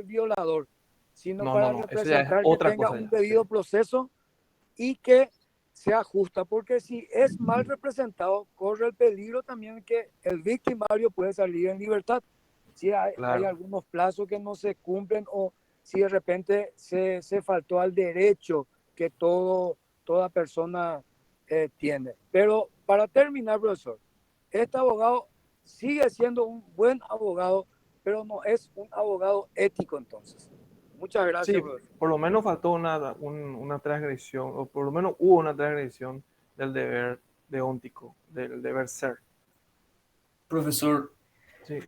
violador, sino No, para eso ya es representar que otra tenga cosa un ya. Sí. debido proceso y que sea justa, porque si es mal representado, corre el peligro también que el victimario puede salir en libertad. Si hay Claro. algunos plazos que no se cumplen o si de repente se faltó al derecho que toda persona tiene. Pero para terminar, profesor, este abogado sigue siendo un buen abogado, pero no es un abogado ético entonces. Muchas gracias, Sí, profesor. por lo menos faltó una transgresión, o por lo menos hubo una transgresión del deber deóntico, del deber ser. Profesor, Sí,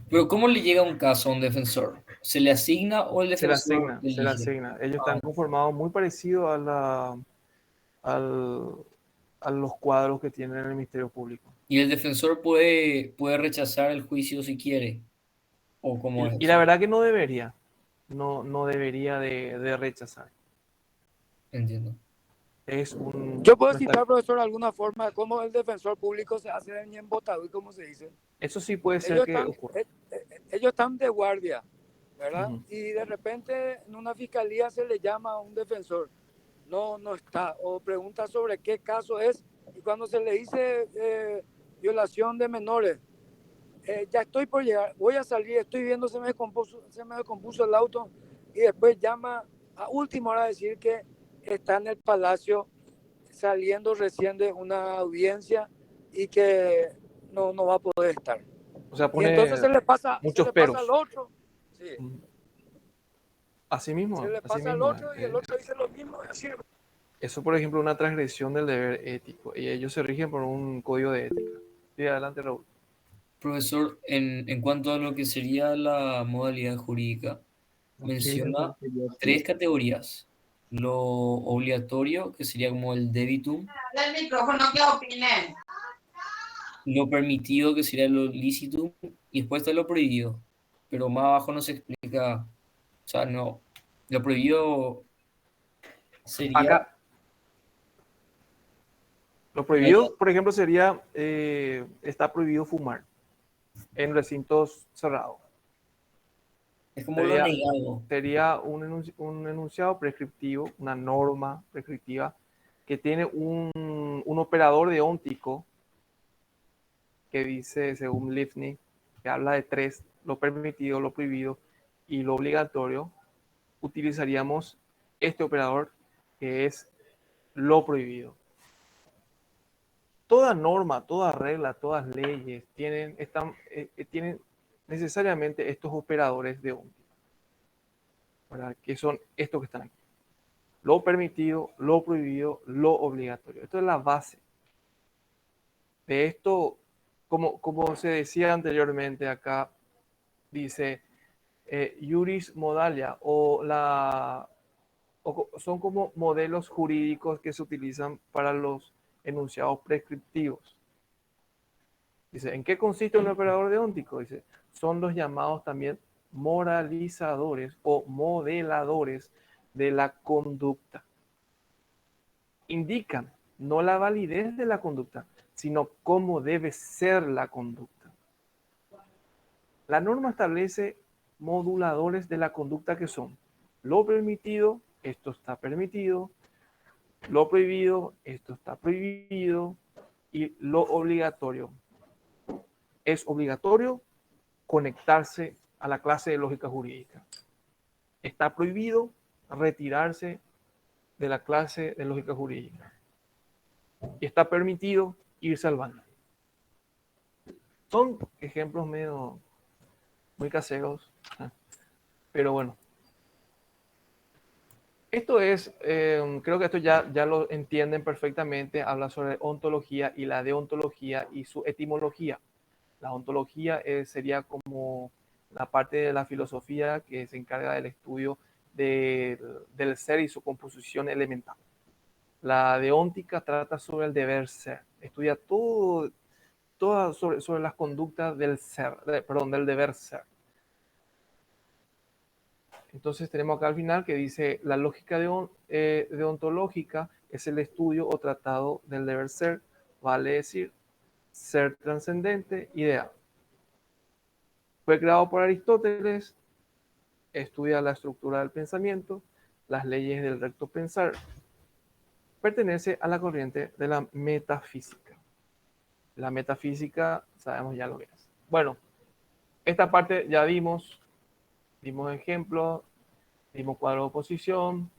pero ¿cómo le llega un caso a un defensor? ¿Se le asigna o el se le defensor asigna, se le elige? asigna. Ellos están conformados muy parecido al- a los cuadros que tienen en el Ministerio Público. Y el defensor puede rechazar el juicio si quiere. ¿O cómo es Y la eso? verdad que no debería, no debería de rechazar. Entiendo. Es un, Yo puedo no está- citar, profesor, alguna forma de cómo el defensor público se hace en embotado y cómo se dice. Eso sí puede ser Ellos que están, ocurra. ellos están de guardia, ¿verdad? Ujú. Y de repente en una fiscalía se le llama a un defensor. no está. O pregunta sobre qué caso es. Y cuando se le dice violación de menores, ya estoy por llegar, voy a salir, estoy viendo, se me descompuso el auto, y después llama a última hora a decir que está en el palacio saliendo recién de una audiencia y que no va a poder estar. O sea, Y entonces pone se muchos le pasa al peros. otro. Sí. Así Se mismo, le así pasa al mismo. otro y el otro dice lo mismo. Y así. Eso, por ejemplo, es una transgresión del deber ético. Y ellos se rigen por un código de ética. Sí, adelante, Raúl. Profesor, en cuanto a lo que sería la modalidad jurídica, menciona tres categorías. Lo obligatorio, que sería como el debitum, El micrófono que opinen. lo permitido, que sería lo licitum, y después está lo prohibido. Pero más abajo no se explica, o sea, no, lo prohibido sería, Acá, lo prohibido, por ejemplo, sería, está prohibido fumar en recintos cerrados. es como lo Sería, negado. sería un enunciado prescriptivo, una norma prescriptiva que tiene un operador deóntico que dice, según Livni, que habla de tres: lo permitido, lo prohibido y lo obligatorio. Utilizaríamos este operador que es lo prohibido. Toda norma, toda regla, todas leyes tienen necesariamente estos operadores deónticos, ¿verdad? Que son estos que están aquí: lo permitido, lo prohibido, lo obligatorio. Esto es la base. De esto, como se decía anteriormente acá, dice Juris Modalia, son como modelos jurídicos que se utilizan para los enunciados prescriptivos. Dice, ¿en qué consiste un operador deóntico? Dice, son los llamados también moralizadores o modeladores de la conducta. Indican no la validez de la conducta, sino cómo debe ser la conducta. La norma establece moduladores de la conducta que son lo permitido, esto está permitido; lo prohibido, esto está prohibido; y lo obligatorio. Es obligatorio conectarse a la clase de lógica jurídica. Está prohibido retirarse de la clase de lógica jurídica. Y está permitido irse al baño. Son ejemplos muy caseros, pero bueno. Esto es, creo que esto ya lo entienden perfectamente. Habla sobre ontología y la deontología y su etimología. La ontología sería como la parte de la filosofía que se encarga del estudio del ser y su composición elemental. La deóntica trata sobre el deber ser, estudia todo sobre las conductas del ser, del deber ser. Entonces tenemos acá al final que dice, la lógica deontológica es el estudio o tratado del deber ser, vale decir, ser trascendente, ideal. Fue creado por Aristóteles, estudia la estructura del pensamiento, las leyes del recto pensar. Pertenece a la corriente de la metafísica. La metafísica sabemos ya lo que es. Bueno, esta parte ya dimos ejemplos, dimos cuadro de oposición,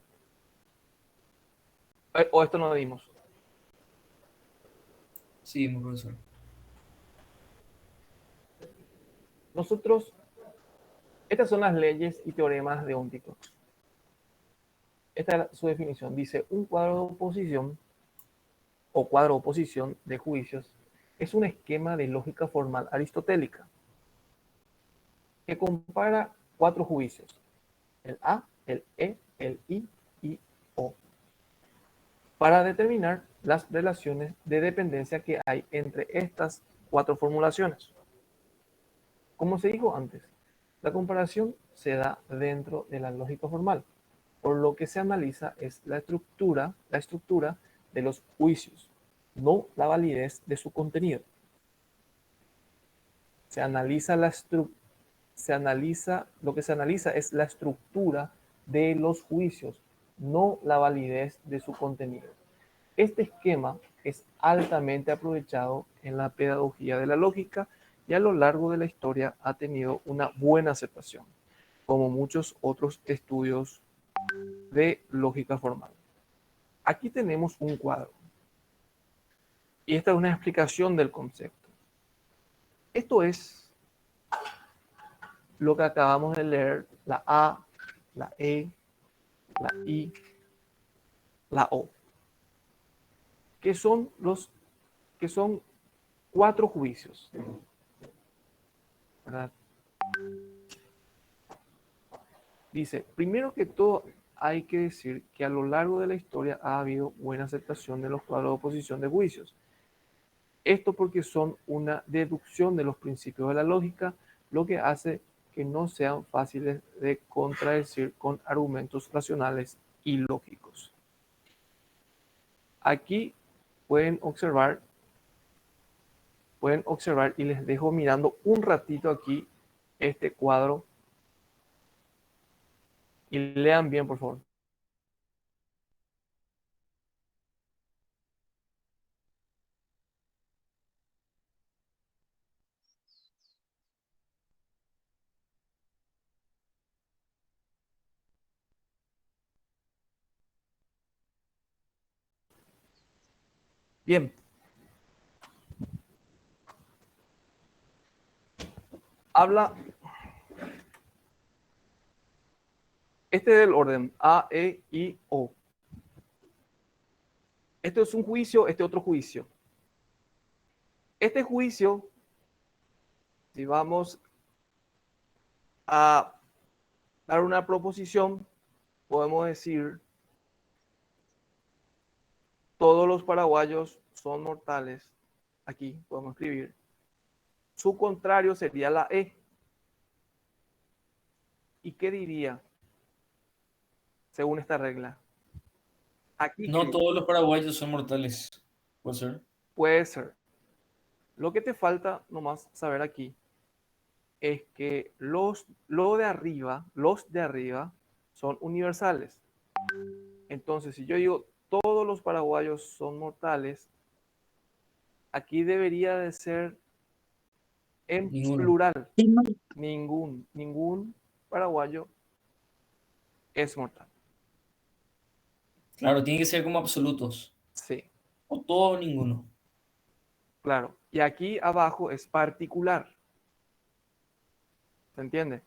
o esto no dimos. Sí, profesor. Estas son las leyes y teoremas deónticos. Esta es su definición. Dice, un cuadro de oposición o cuadro de oposición de juicios es un esquema de lógica formal aristotélica que compara cuatro juicios: el A, el E, el I y O, para determinar las relaciones de dependencia que hay entre estas cuatro formulaciones. Como se dijo antes, la comparación se da dentro de la lógica formal, por lo que se analiza es la estructura de los juicios, no la validez de su contenido. Lo que se analiza es la estructura de los juicios, no la validez de su contenido. Este esquema es altamente aprovechado en la pedagogía de la lógica y a lo largo de la historia ha tenido una buena aceptación, como muchos otros estudios de lógica formal. Aquí tenemos un cuadro y esta es una explicación del concepto. Esto es lo que acabamos de leer, la A, la E, la I, la O, que son cuatro juicios, ¿verdad? Dice, primero que todo, hay que decir que a lo largo de la historia ha habido buena aceptación de los cuadros de oposición de juicios. Esto porque son una deducción de los principios de la lógica, lo que hace que no sean fáciles de contradecir con argumentos racionales y lógicos. Aquí pueden observar y les dejo mirando un ratito aquí este cuadro y lean bien, por favor. Bien. Habla. Este es el orden A, E, I, O. Este es un juicio, este otro juicio. Este juicio, si vamos a dar una proposición, podemos decir, todos los paraguayos son mortales. Aquí podemos escribir. Su contrario sería la E. ¿Y qué diría según esta regla? Aquí No todos los paraguayos son mortales. ¿Puede ser? puede ser. Lo que te falta nomás saber aquí es que los de arriba son universales. Entonces, si yo digo todos los paraguayos son mortales, aquí debería de ser en Ninguno. plural. Ningún paraguayo es mortal. Claro, tiene que ser como absolutos. Sí, O todo o ninguno. claro. Y aquí abajo es particular. ¿Se entiende?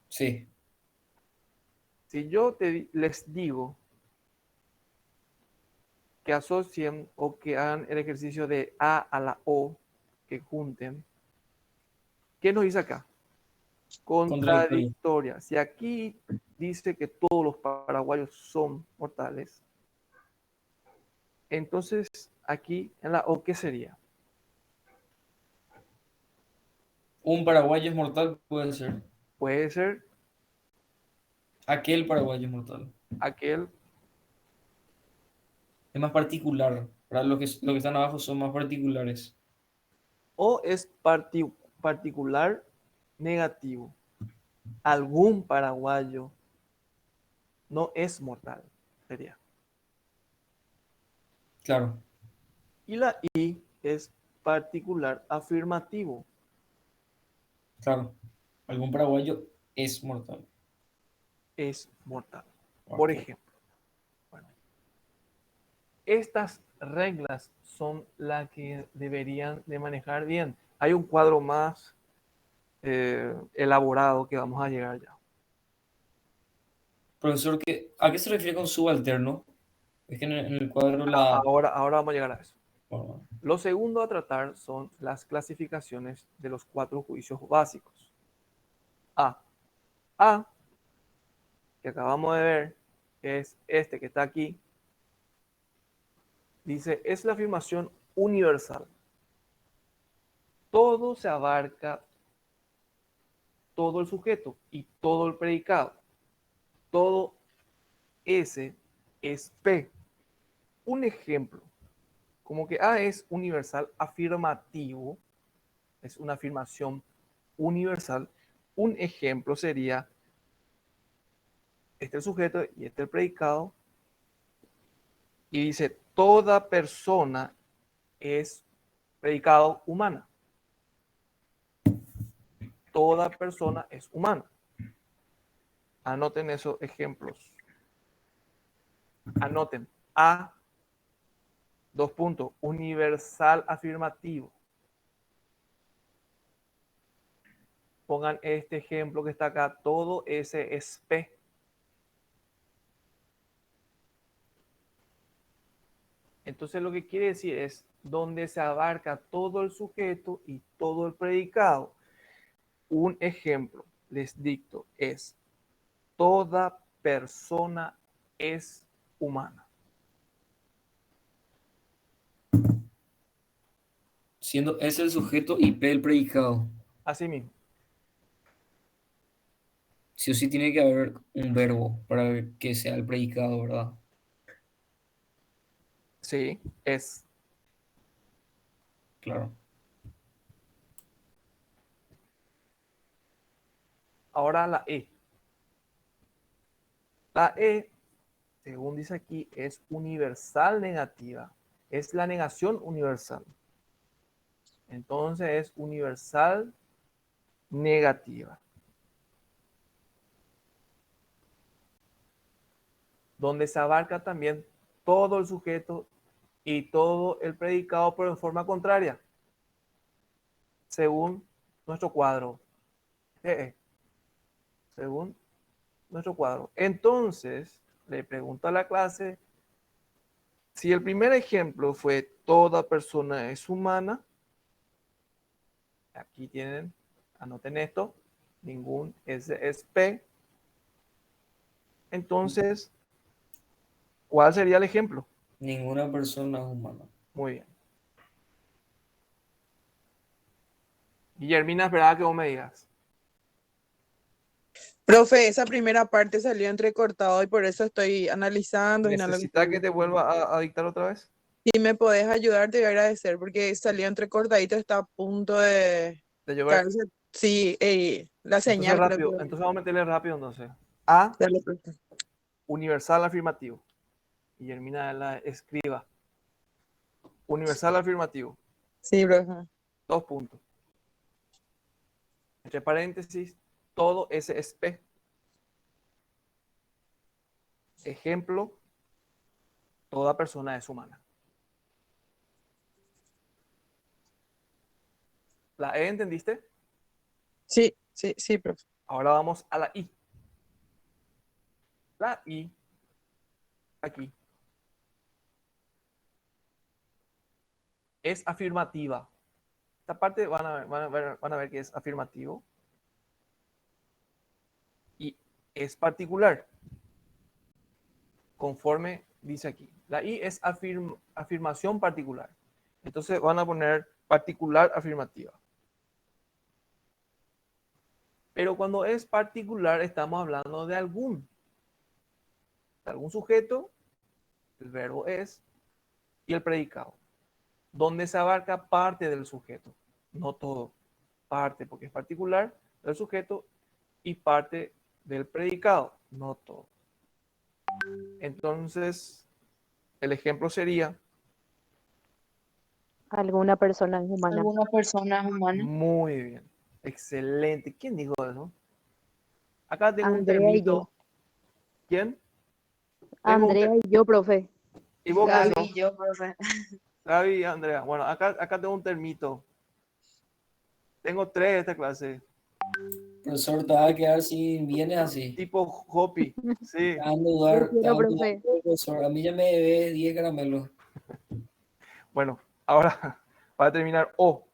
Sí. Si yo les digo que asocien o que hagan el ejercicio de A a la O, que junten, ¿qué nos dice acá? Contradictoria. Si aquí dice que todos los paraguayos son mortales, entonces aquí en la O, ¿qué sería? Un paraguayo es mortal, puede ser. Puede ser Aquel paraguayo es mortal. aquel, Es más particular. Para los que están abajo son más particulares. o es particular negativo. Algún paraguayo no es mortal, sería. Claro, Y la I es particular afirmativo. claro. Algún paraguayo es mortal. Es mortal. Por Ok. ejemplo, bueno, estas reglas son las que deberían de manejar bien. Hay un cuadro más elaborado que vamos a llegar ya. Profesor, ¿a qué se refiere con subalterno? Es que en el cuadro la... Ahora vamos a llegar a eso. Bueno, Lo segundo a tratar son las clasificaciones de los cuatro juicios básicos. A. A, que acabamos de ver, que es este que está aquí, dice, es la afirmación universal. Todo se abarca, todo el sujeto y todo el predicado. Todo S es P. Un ejemplo, como que A es universal afirmativo, es una afirmación universal. Un ejemplo sería este el sujeto y este el predicado, y dice, toda persona es predicado humana. Toda persona es humana. Anoten esos ejemplos. Anoten. A, dos puntos, universal afirmativo. Pongan este ejemplo que está acá, todo ese es P. Entonces lo que quiere decir es donde se abarca todo el sujeto y todo el predicado. Un ejemplo, les dicto, es toda persona es humana. Siendo S el sujeto y P el predicado. Así mismo. Sí o sí tiene que haber un verbo para que sea el predicado, ¿verdad? Sí, es. Claro. Ahora la E. La E, según dice aquí, es universal negativa. Es la negación universal. Entonces es universal negativa. Donde se abarca también todo el sujeto y todo el predicado, pero en forma contraria, según nuestro cuadro. Según nuestro cuadro. Entonces, le pregunto a la clase, si el primer ejemplo fue toda persona es humana, aquí tienen, anoten esto, ningún S es P. Entonces, ¿cuál sería el ejemplo? Ninguna persona es humana. Muy bien. Guillermina, esperaba que vos me digas. Profe, esa primera parte salió entrecortado y por eso estoy analizando y no lo ¿Necesita que te vuelva a dictar otra vez? Si me podés ayudar, te voy a agradecer porque salió entrecortadito, está a punto de De llover. caerse. Sí, la Entonces señal creo rápido, que. entonces vamos a meterle rápido entonces. A, Dale, profe. universal afirmativo. Guillermina la escriba. Universal afirmativo. Sí, profe. 2 puntos. Entre paréntesis, todo ese es P. Ejemplo, toda persona es humana. ¿La E entendiste? Sí, sí, sí, profe. Ahora vamos a la I. La I, aquí, es afirmativa. Esta parte van a ver que es afirmativo. Y es particular. Conforme dice aquí. La I es afirmación particular. Entonces van a poner particular afirmativa. Pero cuando es particular estamos hablando de algún sujeto, el verbo es, y el predicado, donde se abarca parte del sujeto, no todo, parte porque es particular del sujeto y parte del predicado, no todo. Entonces, el ejemplo sería, Alguna persona es humana. ¿Alguna persona es humana? muy bien, excelente. ¿Quién dijo eso? Acá tengo un Andrea y yo. termito. ¿Quién? Tengo un Andrea y yo, profe. ¿Y vos qué Gaby sos? y yo, profe. Gaby y Andrea. Bueno, acá tengo un termito. Tengo 3 de esta clase. Profesor, te va a quedar sin bienes así. Tipo Hopi. Sí. Te van a dudar, te Prefiero, van a dudar, profe. profesor. A mí ya me debes 10 caramelos. Bueno, ahora para terminar, O.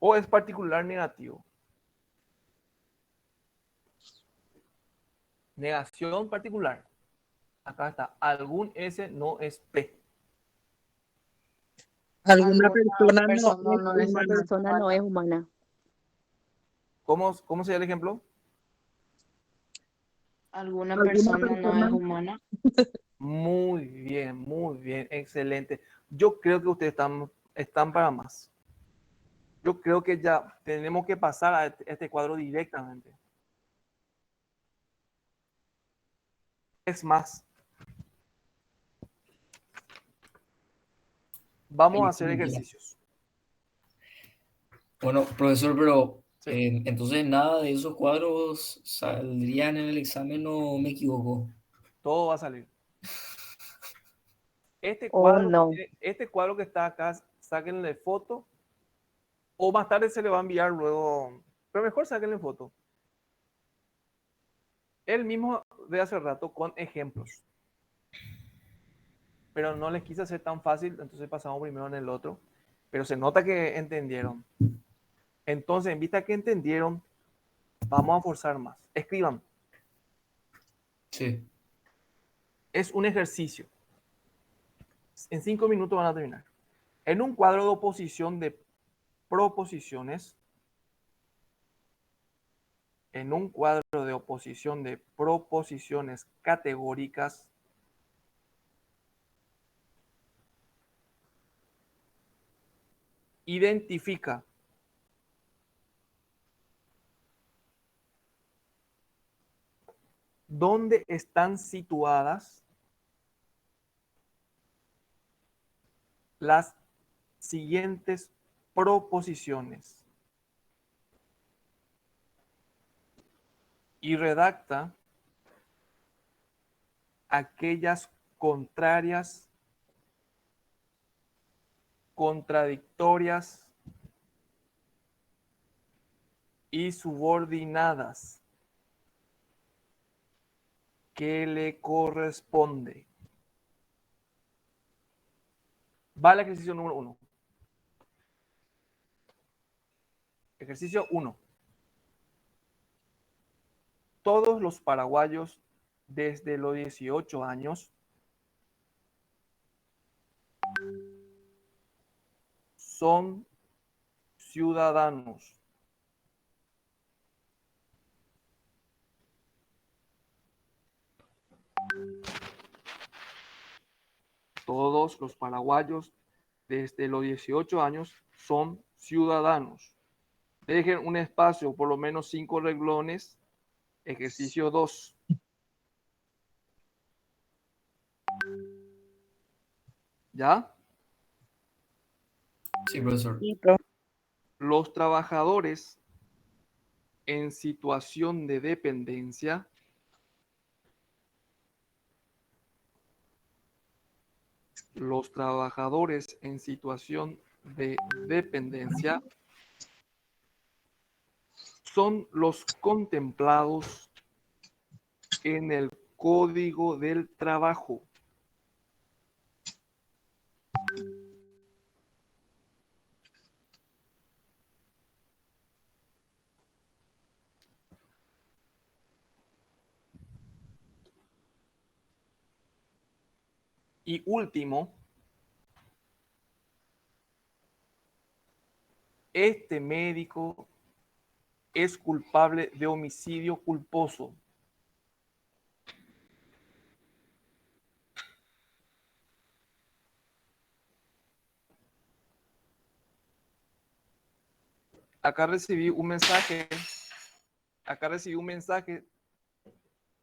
O es particular negativo. Negación particular. Acá está. Algún S no es P. Alguna Alguna persona no persona es no es Una humana. persona no es humana. humana. ¿Cómo sería el ejemplo? ¿Alguna Alguna persona no persona es humana? Muy bien, excelente. Yo creo que ustedes están para más. Yo creo que ya tenemos que pasar a este cuadro directamente. Es más, vamos a hacer ejercicios. Bueno, profesor, pero Sí. entonces nada de esos cuadros saldrían en el examen, ¿o me equivoco? Todo va a salir. Oh, no. Este cuadro que está acá, sáquenle foto o más tarde se le va a enviar luego, pero mejor sáquenle foto. Él mismo de hace rato con ejemplos, pero no les quise hacer tan fácil, entonces pasamos primero en el otro, pero se nota que entendieron. Entonces, en vista que entendieron, vamos a forzar más. Escriban. Sí. Es un ejercicio. En 5 minutos van a terminar. En un cuadro de oposición de proposiciones, en un cuadro de oposición de proposiciones categóricas, identifica dónde están situadas las siguientes proposiciones y redacta aquellas contrarias, contradictorias y subordinadas que le corresponde. Va al ejercicio número 1. Ejercicio 1. Todos los paraguayos desde los 18 años son ciudadanos. Todos los paraguayos desde los 18 años son ciudadanos. Dejen un espacio, por lo menos 5 renglones. Ejercicio 2. ¿Ya? Sí, profesor. Sí, profe. Los trabajadores en situación de dependencia son los contemplados en el Código del Trabajo. Y último, este médico es culpable de homicidio culposo. Acá recibí un mensaje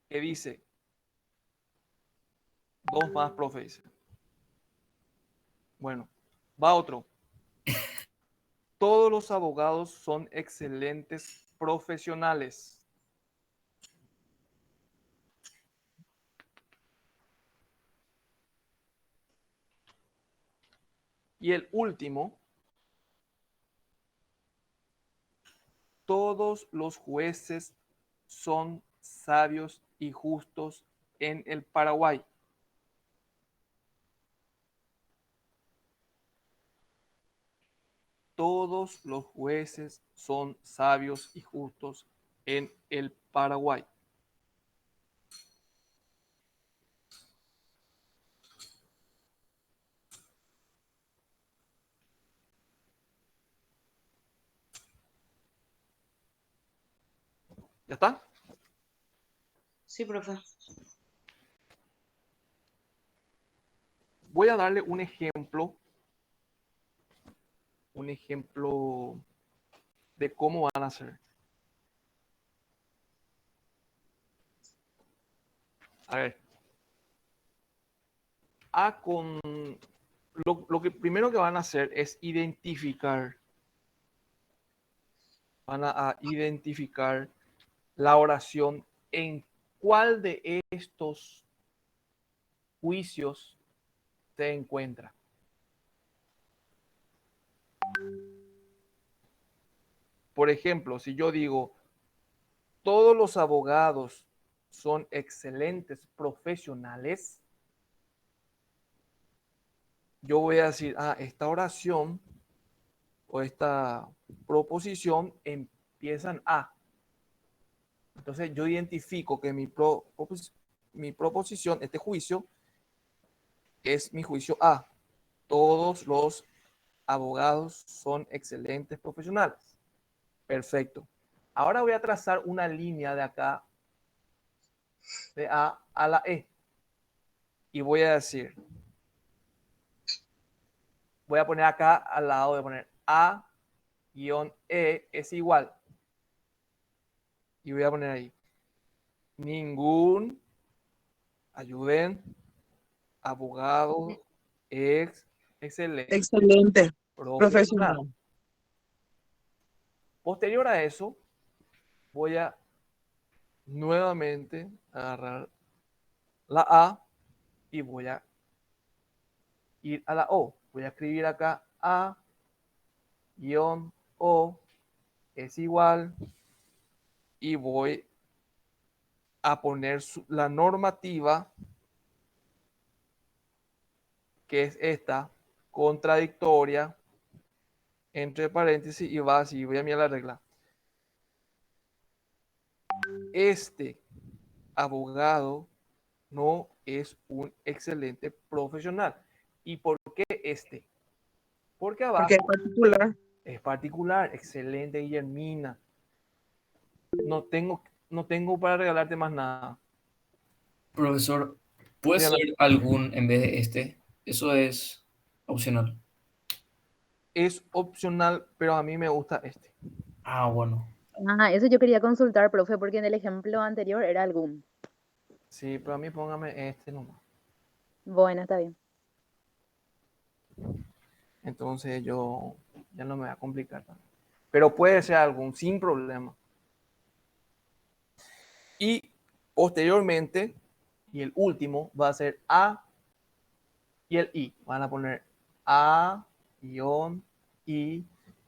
que dice, 2 más, profe, dice. Bueno, va otro. Todos los abogados son excelentes profesionales. Y el último, todos los jueces son sabios y justos en el Paraguay. Todos los jueces son sabios y justos en el Paraguay. ¿Ya está? Sí, profe. Voy a darle un ejemplo de cómo van a hacer. A ver, A con... Lo que primero que van a hacer es identificar. Van a identificar la oración en cuál de estos juicios se encuentra. Por ejemplo, si yo digo, todos los abogados son excelentes profesionales, yo voy a decir, esta oración o esta proposición empiezan a. Entonces yo identifico que mi proposición, este juicio, es mi juicio A. Todos los abogados son excelentes profesionales. Perfecto. Ahora voy a trazar una línea de acá, de A a la E. Y voy a decir, voy a poner acá al lado, voy a poner A-E es igual. Y voy a poner ahí, ningún, ayuden, abogado, excelente. Excelente. Profesional. Profesional. Posterior a eso, voy a nuevamente agarrar la A y voy a ir a la O. Voy a escribir acá A-O es igual y voy a poner la normativa que es esta, contradictoria, entre paréntesis y va así. Voy a mirar la regla. Este abogado no es un excelente profesional. ¿Y por qué este? Porque abajo Porque es particular. es particular. Excelente, Guillermina. No tengo para regalarte más nada. Profesor, ¿puede Dígame. ser algún en vez de este? Eso es opcional. Es opcional, pero a mí me gusta este. Ah, bueno. Eso yo quería consultar, profe, porque en el ejemplo anterior era algún. Sí, pero a mí póngame este nomás. Bueno, está bien. Entonces yo ya no me voy a complicar tanto. Pero puede ser algún sin problema. Y posteriormente, y el último va a ser A y el I. Van a poner A, guión, I.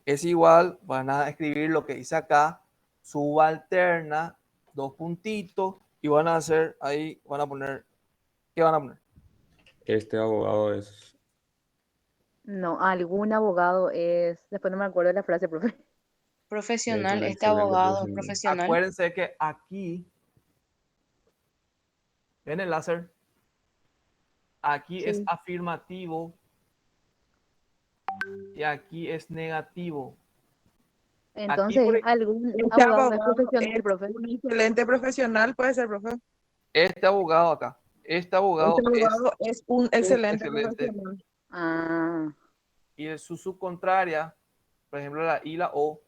Es igual, van a escribir lo que dice acá, subalterna, dos puntitos, y van a hacer ahí, van a poner, ¿qué van a poner? Este abogado es... No, algún abogado es. Después no me acuerdo de la frase, profe. Es Profesional, un este excelente abogado es profesional. profesional. Acuérdense que aquí, ¿ven el láser? Aquí es Sí. afirmativo y aquí es negativo. Aquí, Entonces, algún Este abogado no es abogado profesional, es profe. un excelente profesional, puede ser, profe. este abogado acá, este abogado Este abogado es un es excelente excelente. profesional. Ah, Y su subcontraria, por ejemplo, la I, la O,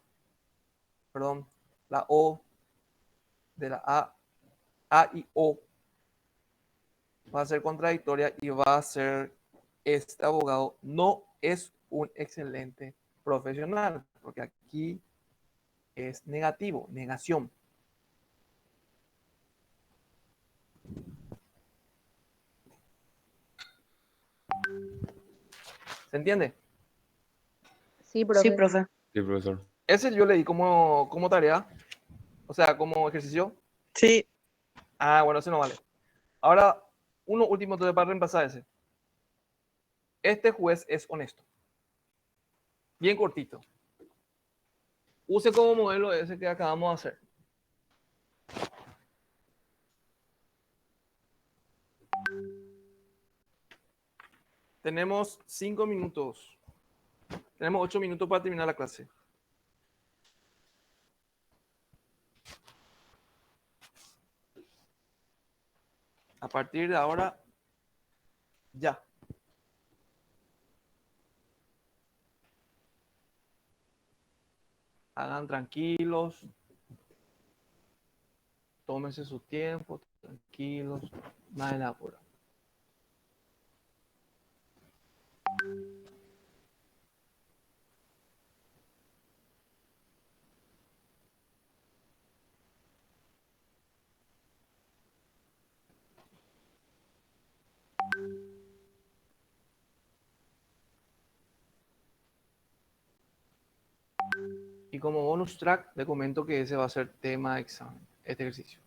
perdón, la O de la A y O, va a ser contradictoria y va a ser este abogado no es un excelente profesional, porque aquí es negativo, negación. ¿Se entiende? sí, Sí, profe. profe. Sí, profesor. Ese yo le di como tarea, o sea, como ejercicio. Sí. Bueno, ese no vale. Ahora, uno último entonces para reemplazar ese. Este juez es honesto. Bien cortito. Use como modelo ese que acabamos de hacer. Tenemos 5 minutos. Tenemos 8 minutos para terminar la clase. A partir de ahora, ya. Hagan tranquilos. Tómense su tiempo, tranquilos. Nada de apuro. Y como bonus track, le comento que ese va a ser tema de examen, este ejercicio.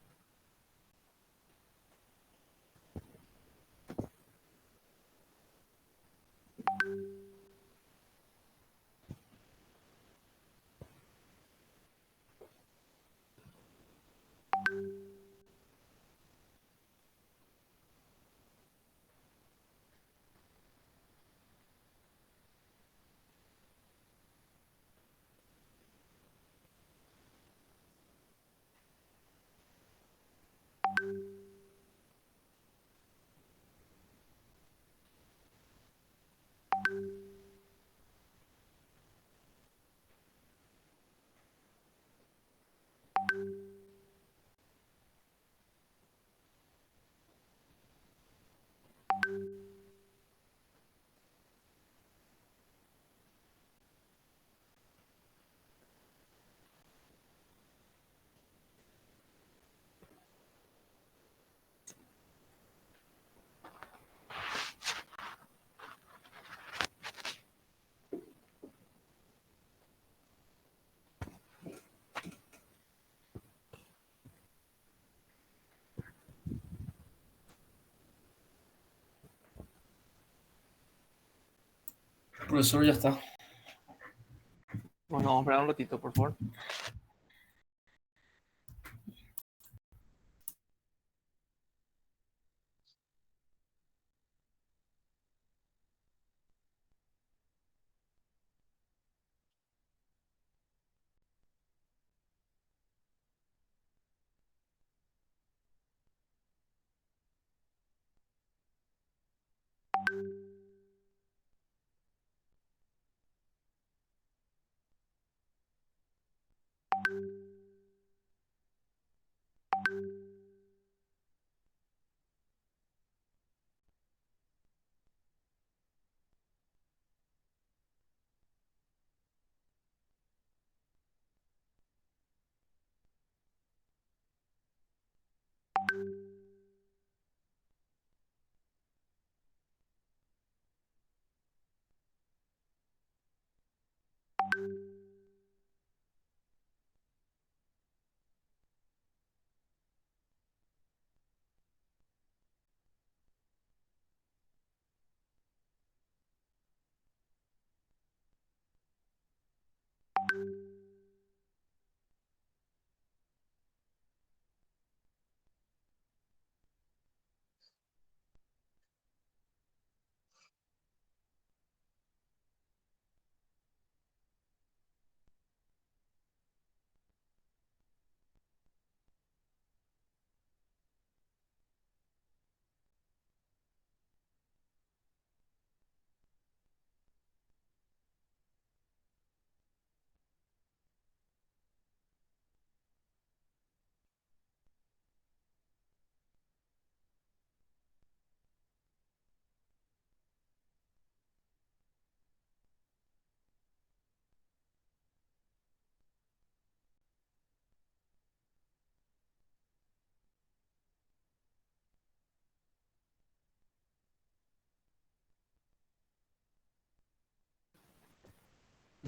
Profesor, ya está. Bueno, vamos a esperar un ratito, por favor.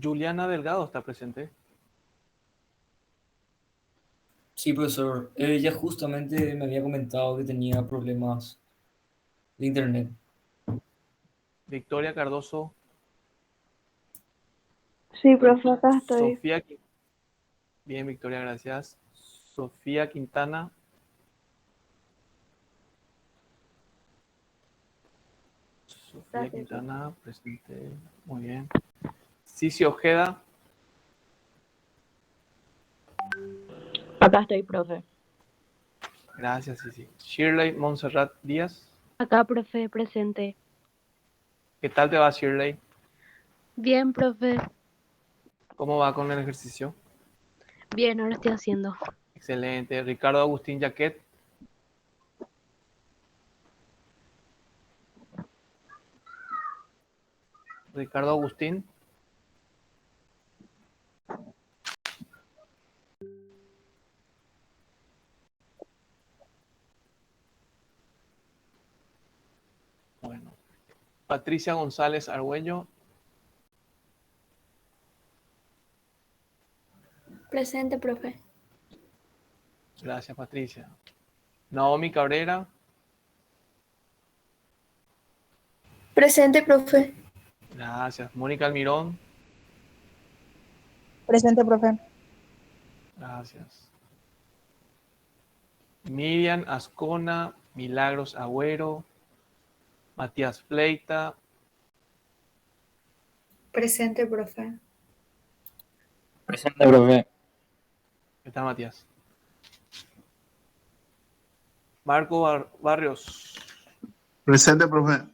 Juliana Delgado está presente. Sí, profesor. Ella justamente me había comentado que tenía problemas de internet. Victoria Cardoso. Sí, profe, acá estoy. Sofía. Bien, Victoria, gracias. Sofía Quintana. Sofía Gracias, Quintana, presente. Muy bien. Cici Ojeda. Acá estoy, profe. Gracias, Cici. Shirley Montserrat Díaz. Acá, profe, presente. ¿Qué tal te va, Shirley? Bien, profe. ¿Cómo va con el ejercicio? Bien, ahora estoy haciendo. Excelente. Ricardo Agustín Jaquet. Ricardo Agustín. Bueno. Patricia González Argüello. Presente, profe. Gracias, Patricia. Naomi Cabrera. Presente, profe. Gracias. Mónica Almirón. Presente, profe. Gracias. Miriam Ascona, Milagros Agüero, Matías Fleita. Presente, profe. Presente, profe. ¿Qué tal, Matías? Marco Barrios. Presente, profe.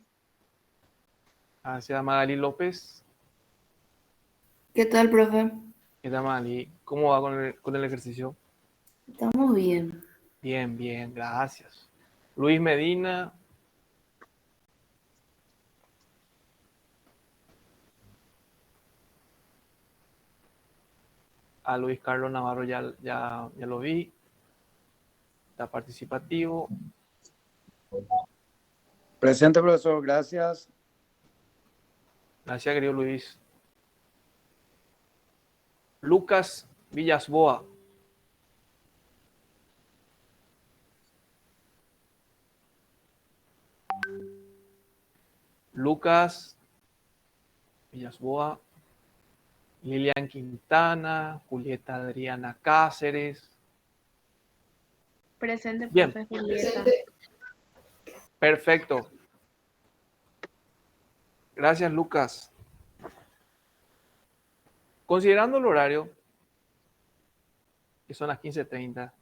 Gracias. Magali López. ¿Qué tal, profe? ¿Qué tal, Magali? ¿Cómo va con el ejercicio? Estamos bien. Bien, bien, gracias. Luis Medina. A Luis Carlos Navarro ya lo vi. Está participativo. Presente, profesor, gracias. Gracias, querido Luis. Lucas Villasboa. Lucas Villasboa. Lilian Quintana. Julieta Adriana Cáceres. Presente, Bien. profe Julieta. Perfecto. Gracias, Lucas. Considerando el horario, que son las 15:30,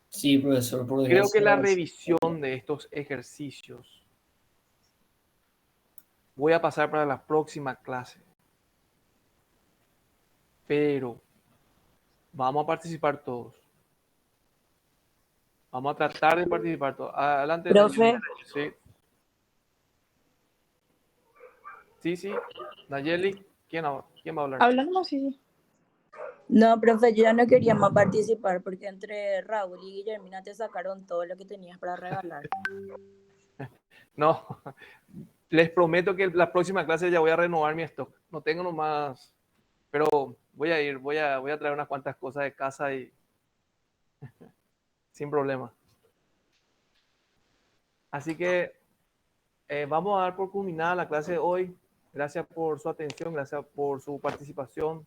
Sí, profesor, por creo que la desgracia. revisión de estos ejercicios voy a pasar para la próxima clase. Pero vamos a participar todos. Vamos a tratar de participar todos. Adelante. Profe. Sí. Sí. Nayeli, ¿quién va a hablar? Hablando, sí. No, profe, yo ya no quería más participar porque entre Raúl y Guillermina te sacaron todo lo que tenías para regalar. No, les prometo que la próxima clase ya voy a renovar mi stock. No tengo nomás, pero voy a ir, voy a traer unas cuantas cosas de casa y sin problema. Así que vamos a dar por culminada la clase de hoy. Gracias por su atención, gracias por su participación.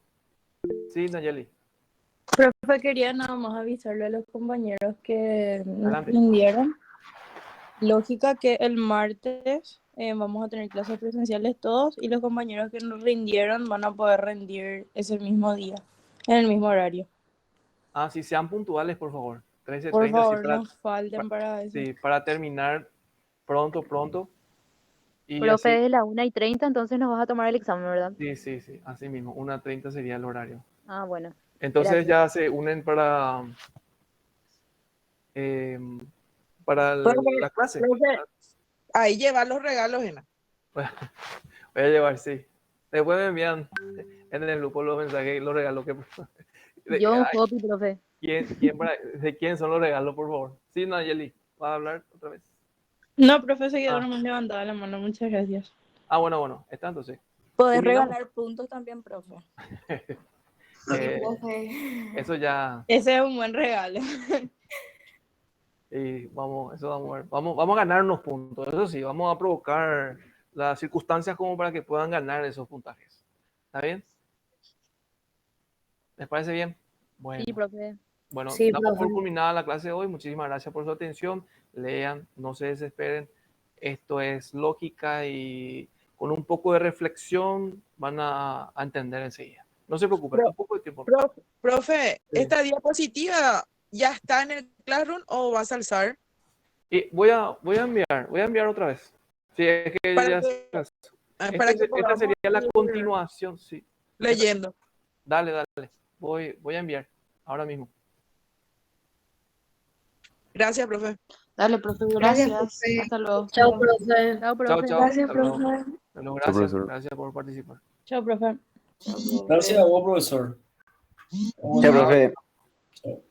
Sí, Nayeli. Profe, quería nada más avisarle a los compañeros que nos Adelante. rindieron. Lógica que el martes vamos a tener clases presenciales todos y los compañeros que nos rindieron van a poder rendir ese mismo día, en el mismo horario. Si sean puntuales, por favor. 13:30. Por favor, sí, para, no falten para eso. Sí, para terminar pronto. Y Profe, así, de la 1:30, entonces nos vas a tomar el examen, ¿verdad? sí, así mismo. 1:30 sería el horario. Ah, bueno. Entonces Gracias. ya se unen para la clase. Ahí lleva los regalos, Ena. Voy a llevar, sí. Después me envían en el grupo los mensajes y los regalos que... Yo un copy, profe. ¿De quién son los regalos, por favor? Sí, Nayeli, ¿vas a hablar otra vez? No, profe, se quedó nomás levantada la mano. Muchas gracias. Bueno. Está entonces. Podés ¿Culminamos? regalar puntos también, profe. Eso ya... Ese es un buen regalo. Y vamos a ver. Vamos a ganar unos puntos. Eso sí, vamos a provocar las circunstancias como para que puedan ganar esos puntajes. ¿Está bien? ¿Les parece bien? Bueno. Sí, profe. Bueno, Sí, damos por profe. culminada la clase de hoy. Muchísimas gracias por su atención. Lean, no se desesperen. Esto es lógica y con un poco de reflexión van a entender enseguida. No se preocupen, un poco de tiempo. Profe, Sí. ¿esta diapositiva ya está en el Classroom o vas a alzar? Y voy a enviar otra vez. Sí, es que Para ya que- esta para que esta podamos sería la ir continuación, sí. leyendo. Dale. Voy a enviar ahora mismo. Gracias, profe. Dale, profe, Gracias, gracias. profe. Hasta luego. Chao, profe. Chao, profe. Chao. Gracias, Hasta luego. profe. Bueno, Chao, gracias, profesor. gracias por participar. Chao, profe. Gracias a vos, profesor. Chao, profe. Chao.